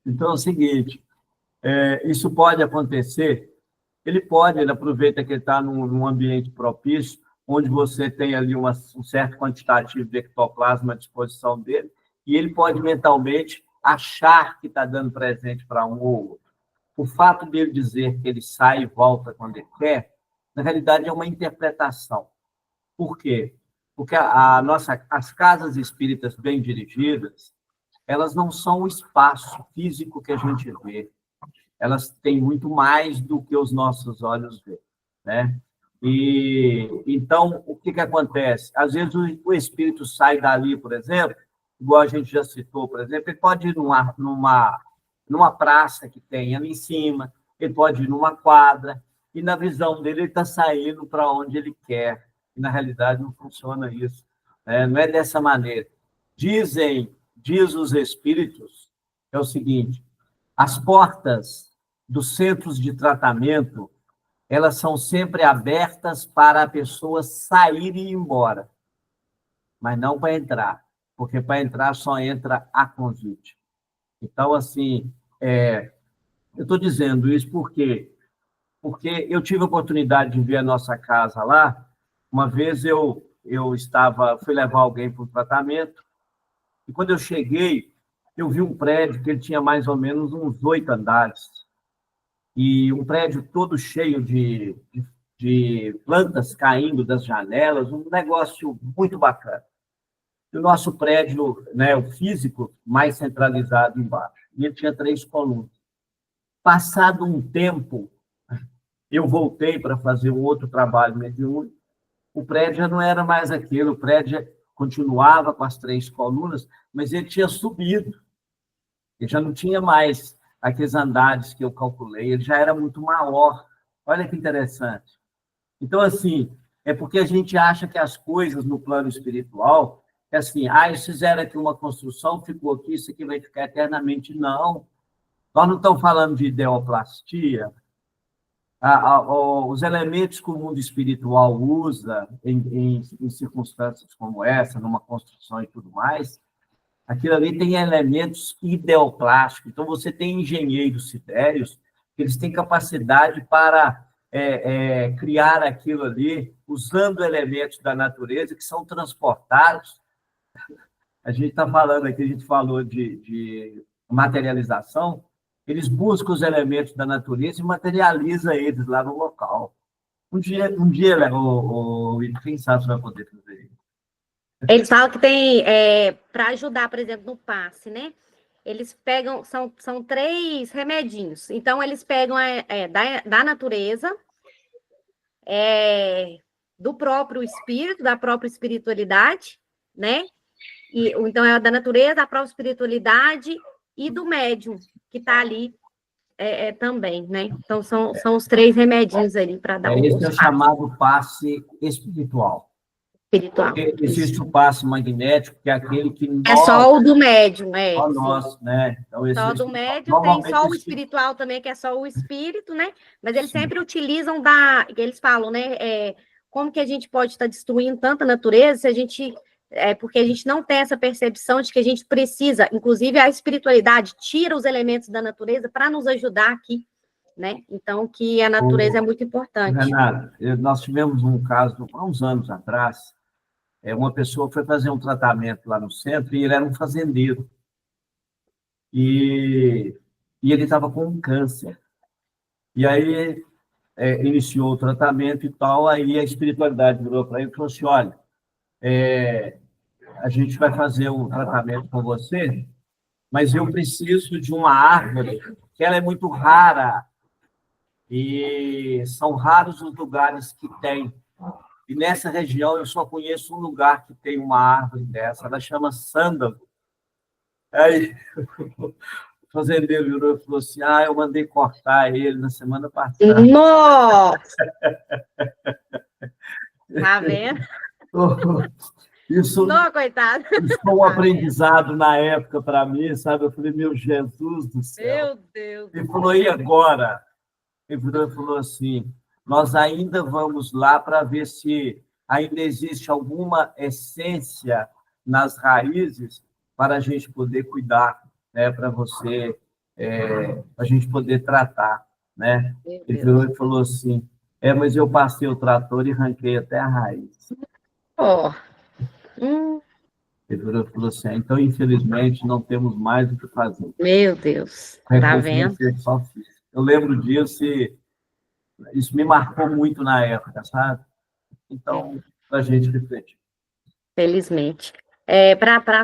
Então, é o seguinte, isso pode acontecer, ele aproveita que ele está num ambiente propício, onde você tem ali um certo quantitativo de ectoplasma à disposição dele, e ele pode mentalmente achar que está dando presente para um ou outro. O fato dele dizer que ele sai e volta quando ele quer, na realidade é uma interpretação. Por quê? Porque as casas espíritas bem dirigidas, elas não são o espaço físico que a gente vê. Elas têm muito mais do que os nossos olhos veem, né? E então, o que acontece? Às vezes o espírito sai dali, por exemplo, igual a gente já citou, por exemplo, ele pode ir numa praça que tem ali em cima, ele pode ir numa quadra, e na visão dele ele está saindo para onde ele quer. E, na realidade, não funciona isso, né? Não é dessa maneira. Diz os espíritos, é o seguinte, as portas dos centros de tratamento, elas são sempre abertas para a pessoa sair e ir embora, mas não para entrar, porque para entrar só entra a convite. Então, assim, eu estou dizendo isso porque eu tive a oportunidade de ver a nossa casa lá. Uma vez eu fui levar alguém para o tratamento, e quando eu cheguei, eu vi um prédio que ele tinha mais ou menos uns 8 andares, e um prédio todo cheio de plantas caindo das janelas, um negócio muito bacana. E o nosso prédio, né, o físico, mais centralizado embaixo, e ele tinha 3 colunas. Passado um tempo, eu voltei para fazer um outro trabalho mediúnico, o prédio já não era mais aquele, o prédio continuava com as 3 colunas, mas ele tinha subido. Ele já não tinha mais aqueles andares que eu calculei, ele já era muito maior. Olha que interessante. Então, assim, é porque a gente acha que as coisas no plano espiritual, é assim, eles fizeram aqui uma construção, ficou aqui, isso aqui vai ficar eternamente. Não. Nós não estamos falando de ideoplastia. Os elementos que o mundo espiritual usa em circunstâncias como essa, numa construção e tudo mais, aquilo ali tem elementos ideoplásticos. Então, você tem engenheiros sidérios que eles têm capacidade para criar aquilo ali, usando elementos da natureza que são transportados. A gente está falando aqui, a gente falou de materialização, eles buscam os elementos da natureza e materializam eles lá no local. Um dia quem sabe você vai poder fazer isso. Eles falam que tem, para ajudar, por exemplo, no passe, né? Eles pegam, são 3 remedinhos. Então, eles pegam da natureza, do próprio espírito, da própria espiritualidade, né? Então, é da natureza, da própria espiritualidade e do médium, que está ali também, né? Então, são os 3 remedinhos ali para dar esse é o chamado passe espiritual. Porque existe o passe magnético, que é aquele que nós... É só o do médium, Só nós, né? Então, só do médium, tem só o espiritual também, que é só o espírito, né? Mas eles sempre utilizam eles falam, né? Como que a gente pode estar destruindo tanta natureza se a gente... porque a gente não tem essa percepção de que a gente precisa, inclusive a espiritualidade tira os elementos da natureza para nos ajudar aqui, né? Então, que a natureza é muito importante. Renata, nós tivemos um caso, há uns anos atrás, uma pessoa foi fazer um tratamento lá no centro e ele era um fazendeiro. E ele estava com um câncer. E aí iniciou o tratamento e tal, aí a espiritualidade virou para ele e falou assim, olha, a gente vai fazer um tratamento com você, mas eu preciso de uma árvore que ela é muito rara, e são raros os lugares que tem. E nessa região eu só conheço um lugar que tem uma árvore dessa, ela chama sândalo. Aí o fazendeiro virou e falou assim, eu mandei cortar ele na semana passada. Nossa! Tá vendo? Isso, Não, coitado. isso foi um aprendizado na época para mim, sabe? Eu falei, meu Jesus do céu. Meu Deus. Ele falou, e agora? Ele virou e falou assim, nós ainda vamos lá para ver se ainda existe alguma essência nas raízes para a gente poder cuidar, né? Para você, a gente poder tratar, né? Ele virou e falou assim, mas eu passei o trator e arranquei até a raiz. Ó. Ele virou e falou assim, então, infelizmente, não temos mais o que fazer. Meu Deus. Tá vendo? Só fiz. Eu lembro disso e isso me marcou muito na época, sabe? Então, a gente refletir. Felizmente.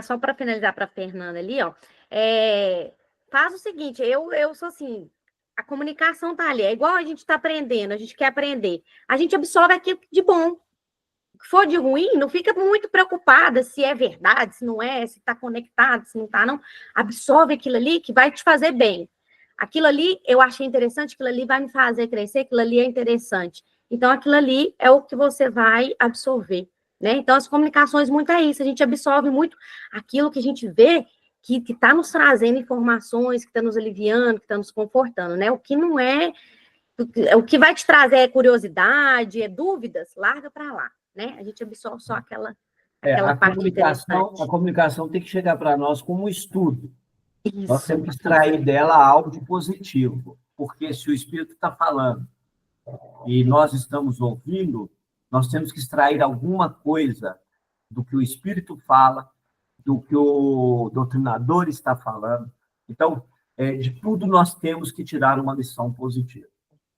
Só para finalizar para a Fernanda ali, ó, faz o seguinte, eu sou assim, a comunicação tá ali, é igual a gente está aprendendo, a gente quer aprender, a gente absorve aquilo de bom. O que for de ruim, não fica muito preocupada se é verdade, se não é, se está conectado, se não está, não. Absorve aquilo ali que vai te fazer bem. Aquilo ali eu achei interessante, aquilo ali vai me fazer crescer, aquilo ali é interessante. Então, aquilo ali é o que você vai absorver, né? Então, as comunicações muito é isso, a gente absorve muito aquilo que a gente vê que está nos trazendo informações, que está nos aliviando, que está nos confortando, né? O que não é, o que vai te trazer é curiosidade, é dúvidas, larga para lá, né? A gente absorve só aquela parte interessante. A comunicação tem que chegar para nós como um estudo. Isso. Nós temos que extrair dela algo de positivo, porque se o Espírito está falando e nós estamos ouvindo, nós temos que extrair alguma coisa do que o Espírito fala, do que o doutrinador está falando. Então, de tudo nós temos que tirar uma lição positiva.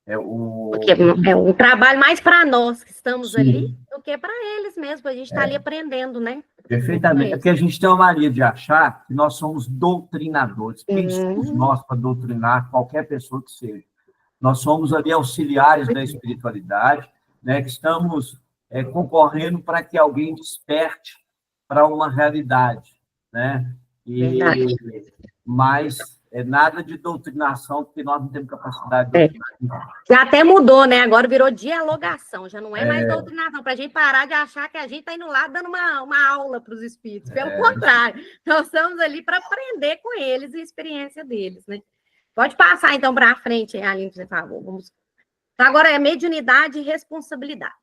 Porque é um trabalho mais para nós que estamos Sim. ali do que para eles mesmo. A gente está ali aprendendo, né? Perfeitamente. É porque a gente tem uma mania de achar que nós somos doutrinadores. Quem somos nós para doutrinar qualquer pessoa que seja? Nós somos ali auxiliares da espiritualidade, né, que estamos concorrendo para que alguém desperte para uma realidade, né? Mas nada de doutrinação, porque nós não temos capacidade de doutrinar. Já até mudou, né? Agora virou dialogação, já não é mais doutrinação, para a gente parar de achar que a gente está indo lá dando uma aula para os espíritos. Pelo contrário, nós estamos ali para aprender com eles e a experiência deles, né? Pode passar, então, para frente, Aline, por favor. Vamos... Então, agora é mediunidade e responsabilidade.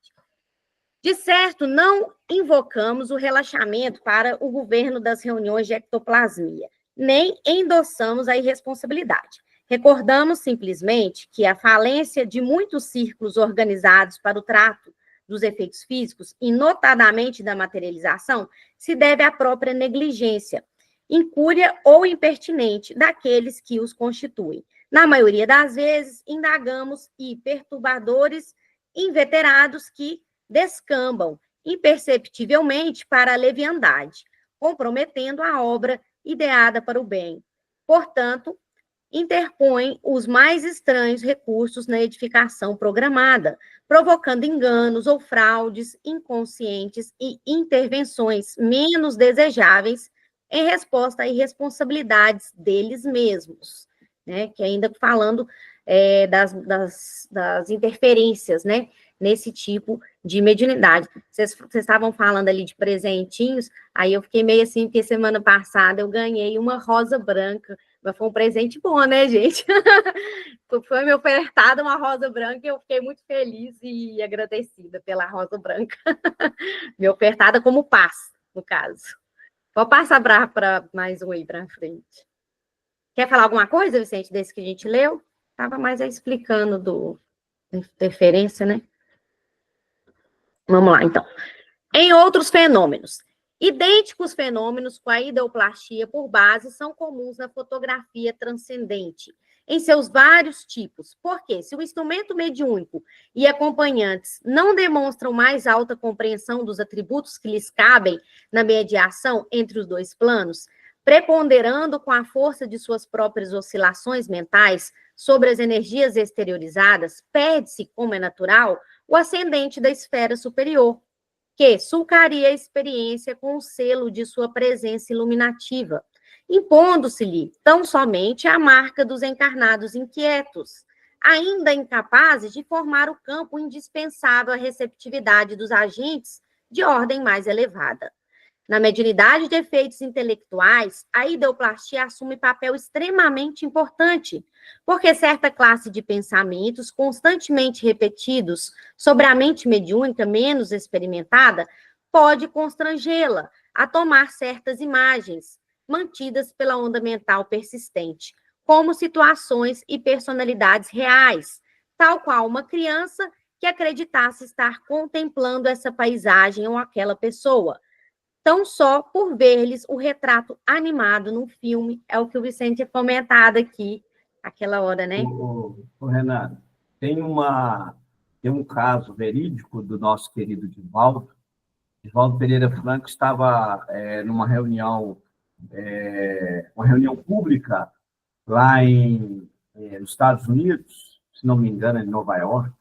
De certo, não invocamos o relaxamento para o governo das reuniões de ectoplasmia, nem endossamos a irresponsabilidade. Recordamos simplesmente que a falência de muitos círculos organizados para o trato dos efeitos físicos, e notadamente da materialização, se deve à própria negligência, incúria ou impertinente daqueles que os constituem. Na maioria das vezes, indagamos e perturbadores inveterados que descambam imperceptivelmente para a leviandade, comprometendo a obra ideada para o bem. Portanto, interpõem os mais estranhos recursos na edificação programada, provocando enganos ou fraudes inconscientes e intervenções menos desejáveis em resposta a irresponsabilidades deles mesmos, né? Que ainda falando das interferências, né? Nesse tipo de mediunidade. Vocês estavam falando ali de presentinhos, aí eu fiquei meio assim, porque semana passada eu ganhei uma rosa branca, mas foi um presente bom, né, gente? Foi me ofertada uma rosa branca e eu fiquei muito feliz e agradecida pela rosa branca. Me ofertada como paz, no caso. Vou passar para mais um aí para frente. Quer falar alguma coisa, Vicente, desse que a gente leu? Estava mais explicando da interferência, né? Vamos lá, então. Em outros fenômenos, idênticos fenômenos com a ideoplastia por base são comuns na fotografia transcendente, em seus vários tipos. Porque se o instrumento mediúnico e acompanhantes não demonstram mais alta compreensão dos atributos que lhes cabem na mediação entre os dois planos, preponderando com a força de suas próprias oscilações mentais sobre as energias exteriorizadas, perde-se, como é natural, o ascendente da esfera superior, que sulcaria a experiência com o selo de sua presença iluminativa, impondo-se-lhe tão somente a marca dos encarnados inquietos, ainda incapazes de formar o campo indispensável à receptividade dos agentes de ordem mais elevada. Na mediunidade de efeitos intelectuais, a ideoplastia assume papel extremamente importante, porque certa classe de pensamentos constantemente repetidos sobre a mente mediúnica menos experimentada pode constrangê-la a tomar certas imagens mantidas pela onda mental persistente, como situações e personalidades reais, tal qual uma criança que acreditasse estar contemplando essa paisagem ou aquela pessoa, tão só por ver-lhes o retrato animado num filme, é o que o Vicente tinha comentado aqui, aquela hora, né? Renato, tem um caso verídico do nosso querido Divaldo. Divaldo Pereira Franco estava numa reunião, uma reunião pública lá nos Estados Unidos, se não me engano, em Nova York,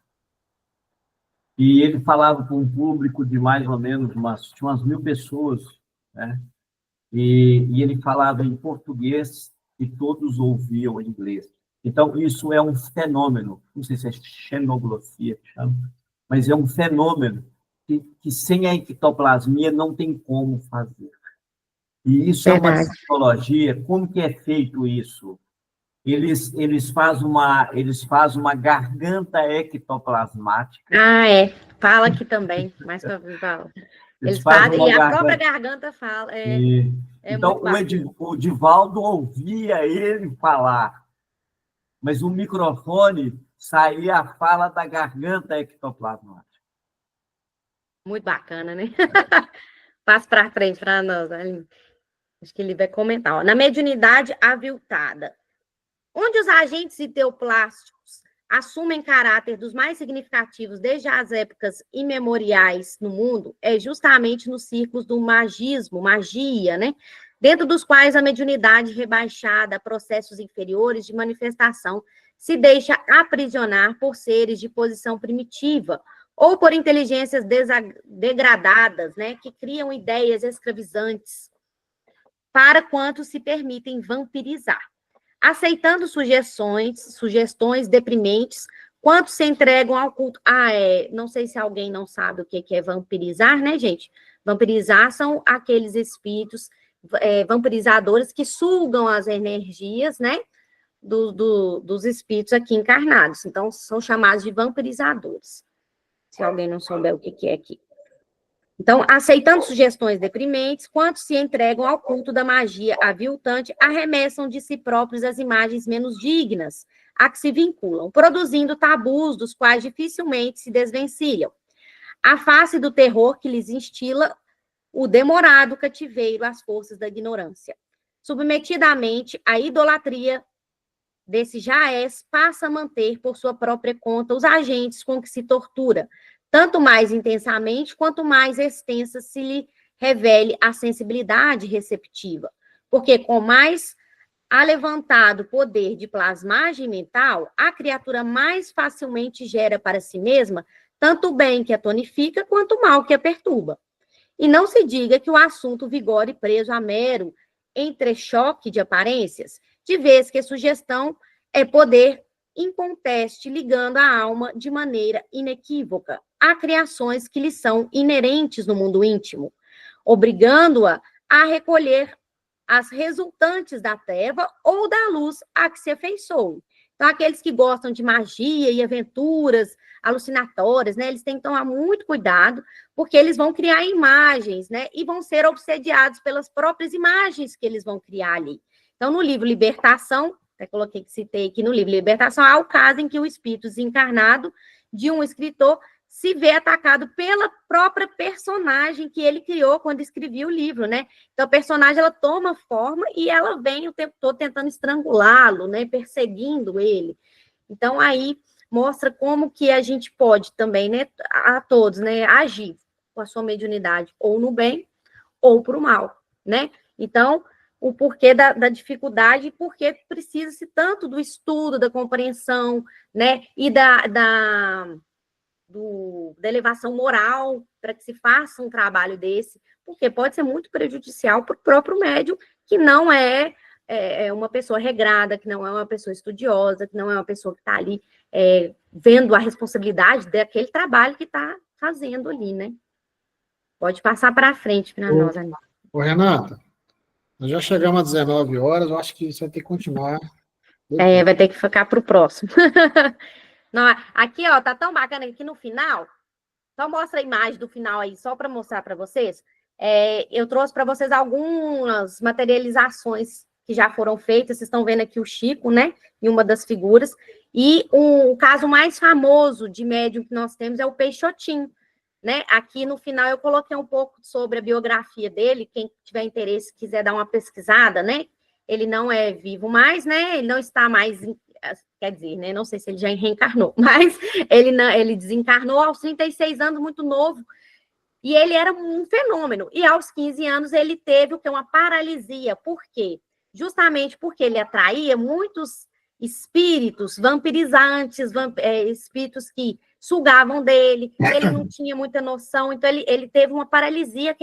e ele falava para um público de mais ou menos tinha umas 1.000 pessoas, né? E ele falava em português e todos ouviam em inglês. Então, isso é um fenômeno, não sei se é xenoglossia que chama, mas é um fenômeno que sem a ectoplasmia não tem como fazer. E isso é uma psicologia. Como que é feito isso? Eles fazem uma garganta ectoplasmática. Fala aqui também, mais para fala. Eles fazem, e a própria garganta fala. Então, o Divaldo ouvia ele falar, mas o microfone saía a fala da garganta ectoplasmática. Muito bacana, né? Passa para frente para nós. Acho que ele vai comentar. Ó. Na mediunidade aviltada, onde os agentes ideoplásticos assumem caráter dos mais significativos desde as épocas imemoriais no mundo, é justamente nos círculos do magismo, magia, né? Dentro dos quais a mediunidade rebaixada a processos inferiores de manifestação se deixa aprisionar por seres de posição primitiva ou por inteligências degradadas, né? Que criam ideias escravizantes para quanto se permitem vampirizar. Aceitando sugestões deprimentes, quanto se entregam ao culto. Não sei se alguém não sabe o que é vampirizar, né, gente? Vampirizar são aqueles espíritos vampirizadores que sugam as energias, né, dos espíritos aqui encarnados. Então, são chamados de vampirizadores. Se alguém não souber o que é aqui. Então, aceitando sugestões deprimentes, quantos se entregam ao culto da magia aviltante, arremessam de si próprios as imagens menos dignas a que se vinculam, produzindo tabus dos quais dificilmente se desvencilham. A face do terror que lhes instila o demorado cativeiro às forças da ignorância. Submetidamente, a idolatria desse jaez passa a manter por sua própria conta os agentes com que se tortura, tanto mais intensamente, quanto mais extensa se lhe revele a sensibilidade receptiva. Porque com mais alevantado poder de plasmagem mental, a criatura mais facilmente gera para si mesma tanto o bem que a tonifica, quanto o mal que a perturba. E não se diga que o assunto vigore preso a mero entrechoque de aparências, de vez que a sugestão é poder inconteste, ligando a alma de maneira inequívoca a criações que lhe são inerentes no mundo íntimo, obrigando-a a recolher as resultantes da treva ou da luz a que se afeiçoou. Então, aqueles que gostam de magia e aventuras alucinatórias, né, eles têm que tomar muito cuidado, porque eles vão criar imagens, né, e vão ser obsediados pelas próprias imagens que eles vão criar ali. Então, no livro Libertação, até coloquei que citei aqui no livro Libertação, há o caso em que o espírito desencarnado de um escritor se vê atacado pela própria personagem que ele criou quando escrevia o livro, né? Então, a personagem, ela toma forma e ela vem o tempo todo tentando estrangulá-lo, né? Perseguindo ele. Então, aí mostra como que a gente pode também, né? A todos, né? Agir com a sua mediunidade ou no bem ou para o mal, né? Então, o porquê da dificuldade, porque precisa-se tanto do estudo, da compreensão, né? E da elevação moral para que se faça um trabalho desse, porque pode ser muito prejudicial para o próprio médium, que não é uma pessoa regrada, que não é uma pessoa estudiosa, que não é uma pessoa que está ali vendo a responsabilidade daquele trabalho que está fazendo ali, né? Pode passar para frente para nós, Ana. Ô, Renata, nós já chegamos às 19 horas, eu acho que isso vai ter que continuar. Vai ter que ficar para o próximo. Não, aqui, ó, tá tão bacana que aqui no final, só mostra a imagem do final aí, só para mostrar para vocês. Eu trouxe para vocês algumas materializações que já foram feitas. Vocês estão vendo aqui o Chico, né? Em uma das figuras. E o caso mais famoso de médium que nós temos é o Peixotinho, né? Aqui no final eu coloquei um pouco sobre a biografia dele. Quem tiver interesse, quiser dar uma pesquisada, né? Ele não é vivo mais, né? Ele não está mais, quer dizer, né? Não sei se ele já reencarnou, mas ele desencarnou aos 36 anos, muito novo. E ele era um fenômeno. E aos 15 anos ele teve o que? Uma paralisia. Por quê? Justamente porque ele atraía muitos espíritos vampirizantes, espíritos que sugavam dele, ele não tinha muita noção, então ele teve uma paralisia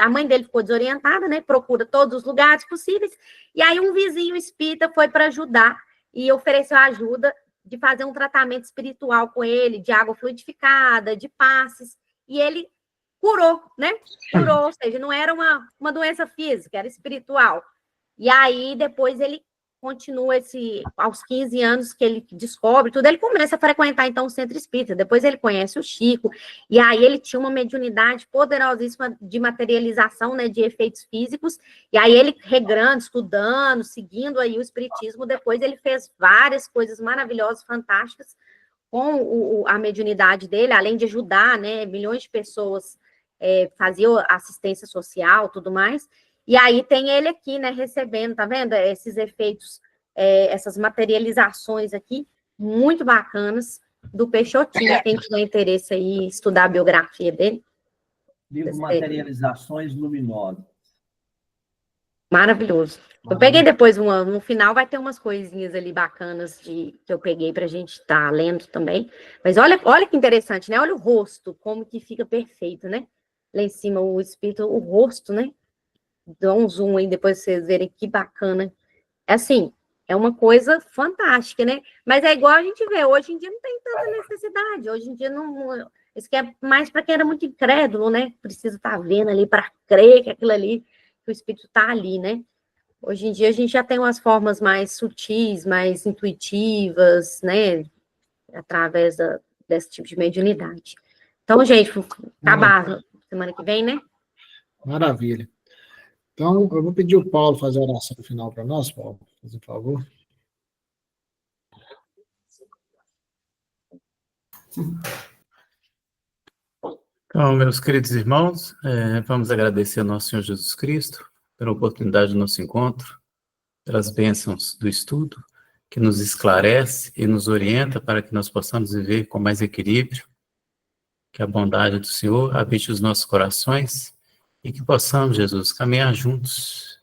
a mãe dele ficou desorientada, né? Procura todos os lugares possíveis, e aí um vizinho espírita foi para ajudar e ofereceu ajuda de fazer um tratamento espiritual com ele, de água fluidificada, de passes, e ele curou, né? Curou, ou seja, não era uma doença física, era espiritual. E aí, depois ele continua aos 15 anos que ele descobre tudo, ele começa a frequentar, então, o centro espírita. Depois ele conhece o Chico, e aí ele tinha uma mediunidade poderosíssima de materialização, né, de efeitos físicos, e aí ele, regrando, estudando, seguindo aí o espiritismo, depois ele fez várias coisas maravilhosas, fantásticas, com a mediunidade dele, além de ajudar, né, milhões de pessoas, fazia assistência social, tudo mais. E aí tem ele aqui, né, recebendo, tá vendo? Esses efeitos, essas materializações aqui, muito bacanas, do Peixotinho. Quem tiver interesse aí em estudar a biografia dele. Livro Materializações Luminosas. Maravilhoso. Eu peguei depois, no final vai ter umas coisinhas ali bacanas que eu peguei para a gente estar lendo também. Mas olha que interessante, né? Olha o rosto, como que fica perfeito, né? Lá em cima o espírito, o rosto, né? Dá um zoom aí, depois vocês verem que bacana. Assim, é uma coisa fantástica, né? Mas é igual a gente vê, hoje em dia não tem tanta necessidade, hoje em dia não... Isso que é mais para quem era muito incrédulo, né? Precisa estar vendo ali para crer que aquilo ali, que o espírito está ali, né? Hoje em dia a gente já tem umas formas mais sutis, mais intuitivas, né? Através desse tipo de mediunidade. Então, gente, acabar semana que vem, né? Maravilha. Então, eu vou pedir o Paulo fazer a oração final para nós, Paulo, por favor. Então, meus queridos irmãos, vamos agradecer ao nosso Senhor Jesus Cristo pela oportunidade do nosso encontro, pelas bênçãos do estudo, que nos esclarece e nos orienta para que nós possamos viver com mais equilíbrio, que a bondade do Senhor habite os nossos corações e que possamos, Jesus, caminhar juntos,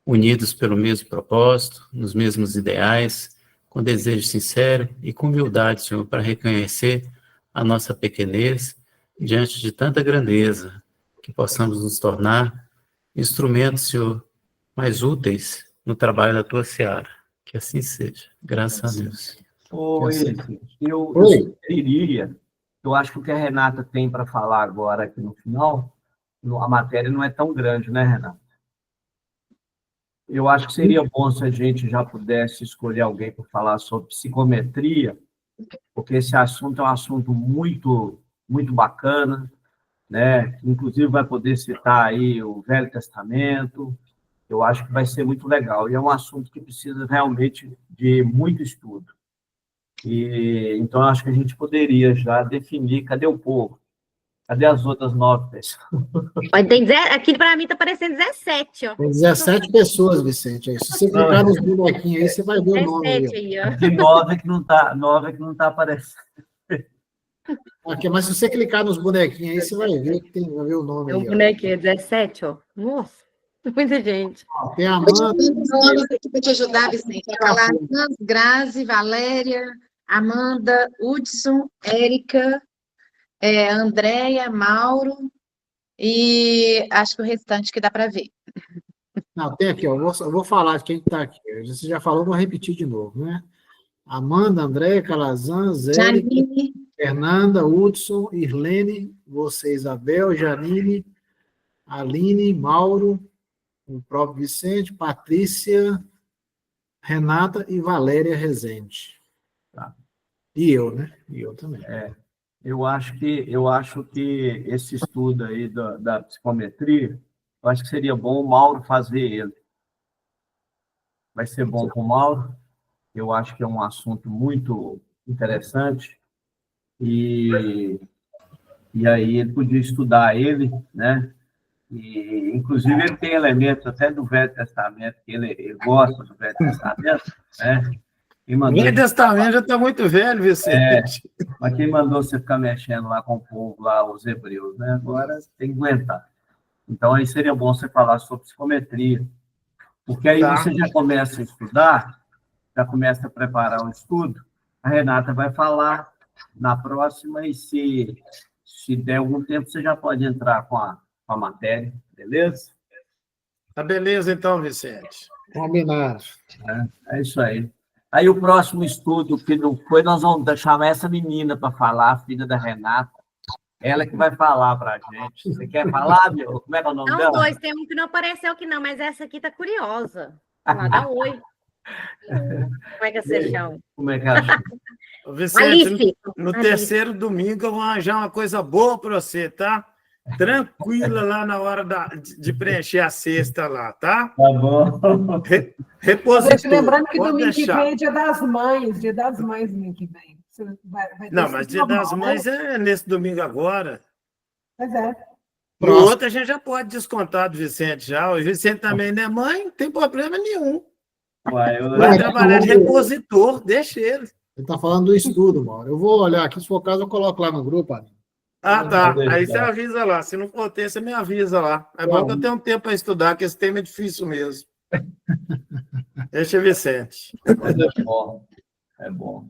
unidos pelo mesmo propósito, nos mesmos ideais, com desejo sincero e com humildade, Senhor, para reconhecer a nossa pequenez diante de tanta grandeza, que possamos nos tornar instrumentos, Senhor, mais úteis no trabalho da Tua seara. Que assim seja. Graças a Deus. Eu sugeriria, eu acho que o que a Renata tem para falar agora aqui no final, a matéria não é tão grande, né, Renata? Eu acho que seria bom se a gente já pudesse escolher alguém para falar sobre psicometria, porque esse assunto é um assunto muito, muito bacana, né? Inclusive vai poder citar aí o Velho Testamento. Eu acho que vai ser muito legal. E é um assunto que precisa realmente de muito estudo. Então, acho que a gente poderia já definir, cadê o povo? Cadê as outras 9 pessoas? Aqui para mim está parecendo 17, ó. Tem 17 pessoas, Vicente. Se você clicar nos bonequinhos aí, você vai ver o nome aí. Aqui 9 é que não está aparecendo. Aqui, mas se você clicar nos bonequinhos aí, você vai ver o nome aí. O bonequinho é 17, ó. Nossa, muita gente. Tem a Amanda. Aqui para te ajudar, Vicente. Nas Grazi, Valéria, Amanda, Hudson, Érica, Andréia, Mauro, e acho que o restante que dá para ver. Não, tem aqui, ó, eu vou falar de quem está aqui. Você já falou, vou repetir de novo, né? Amanda, Andréia, Calazan, Zé, Fernanda, Hudson, Irlene, você, Isabel, Janine, Aline, Mauro, o próprio Vicente, Patrícia, Renata e Valéria Rezende. Tá. E eu, né? E eu também. Eu acho que esse estudo aí da psicometria, eu acho que seria bom o Mauro fazer ele. Vai ser bom para o Mauro. Eu acho que é um assunto muito interessante. E aí ele podia estudar ele, né? E, inclusive, ele tem elementos até do Velho Testamento, que ele gosta do Velho Testamento, né? Quem mandou Velho Testamento já está muito velho, Vicente. Mas quem mandou você ficar mexendo lá com o povo, lá, os hebreus, né? Agora tem que aguentar. Então, aí seria bom você falar sobre psicometria, porque aí Tá. você já começa a estudar, já começa a preparar o estudo, a Renata vai falar na próxima, e se der algum tempo, você já pode entrar com a matéria, beleza? Tá beleza, então, Vicente. Combinado. É isso aí. Aí o próximo estudo, que não foi, nós vamos chamar essa menina para falar, a filha da Renata. Ela que vai falar para a gente. Você quer falar, meu? Como é que é o nome Não, dela? dois, tem um que não apareceu aqui não, mas essa aqui tá curiosa. Lá, dá um oi. Como é que você chama? Como é que ela chama? Ô, Vicente, Alice. no Alice. terceiro domingo eu vou arranjar uma coisa boa para você, tá? Tranquila lá na hora de preencher a cesta lá, tá? Tá bom. Repositor. Gente, lembrando que pode domingo que deixar. vem é dia das mães domingo que vem. Você vai ter Não, esse mas Dia normal, das Mães é nesse domingo agora. Pois é. No Próximo. outro a gente já pode descontar do Vicente já. O Vicente também não é mãe, não tem problema nenhum. Uai, Vai trabalhar de repositor, deixa ele. Ele está falando do estudo, Mauro. Eu vou olhar aqui, se for o caso, eu coloco lá no grupo, Aline. Ah, tá. Pode Aí deixar. você avisa lá. Se não for ter, você me avisa lá. É bom que eu tenho um tempo para estudar, que esse tema é difícil mesmo. Deixa, Vicente. Mas é bom. É bom.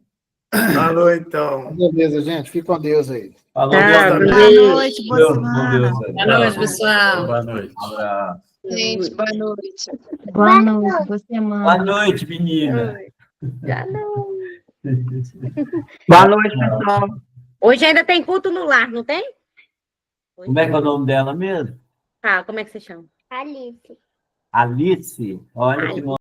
Falou, então. Beleza, gente. Fique com Deus aí. Falou, Tá, Deus. boa noite, boa Deus, semana. Deus, Boa noite, pessoal. Boa noite. Um abraço. Gente, boa noite. Boa noite, boa semana. Boa noite, menina. Já não. Boa noite, pessoal. Hoje ainda tem culto no lar, não tem? Como é que é o nome dela mesmo? Ah, como é que você chama? Alice. Alice. Olha que nome.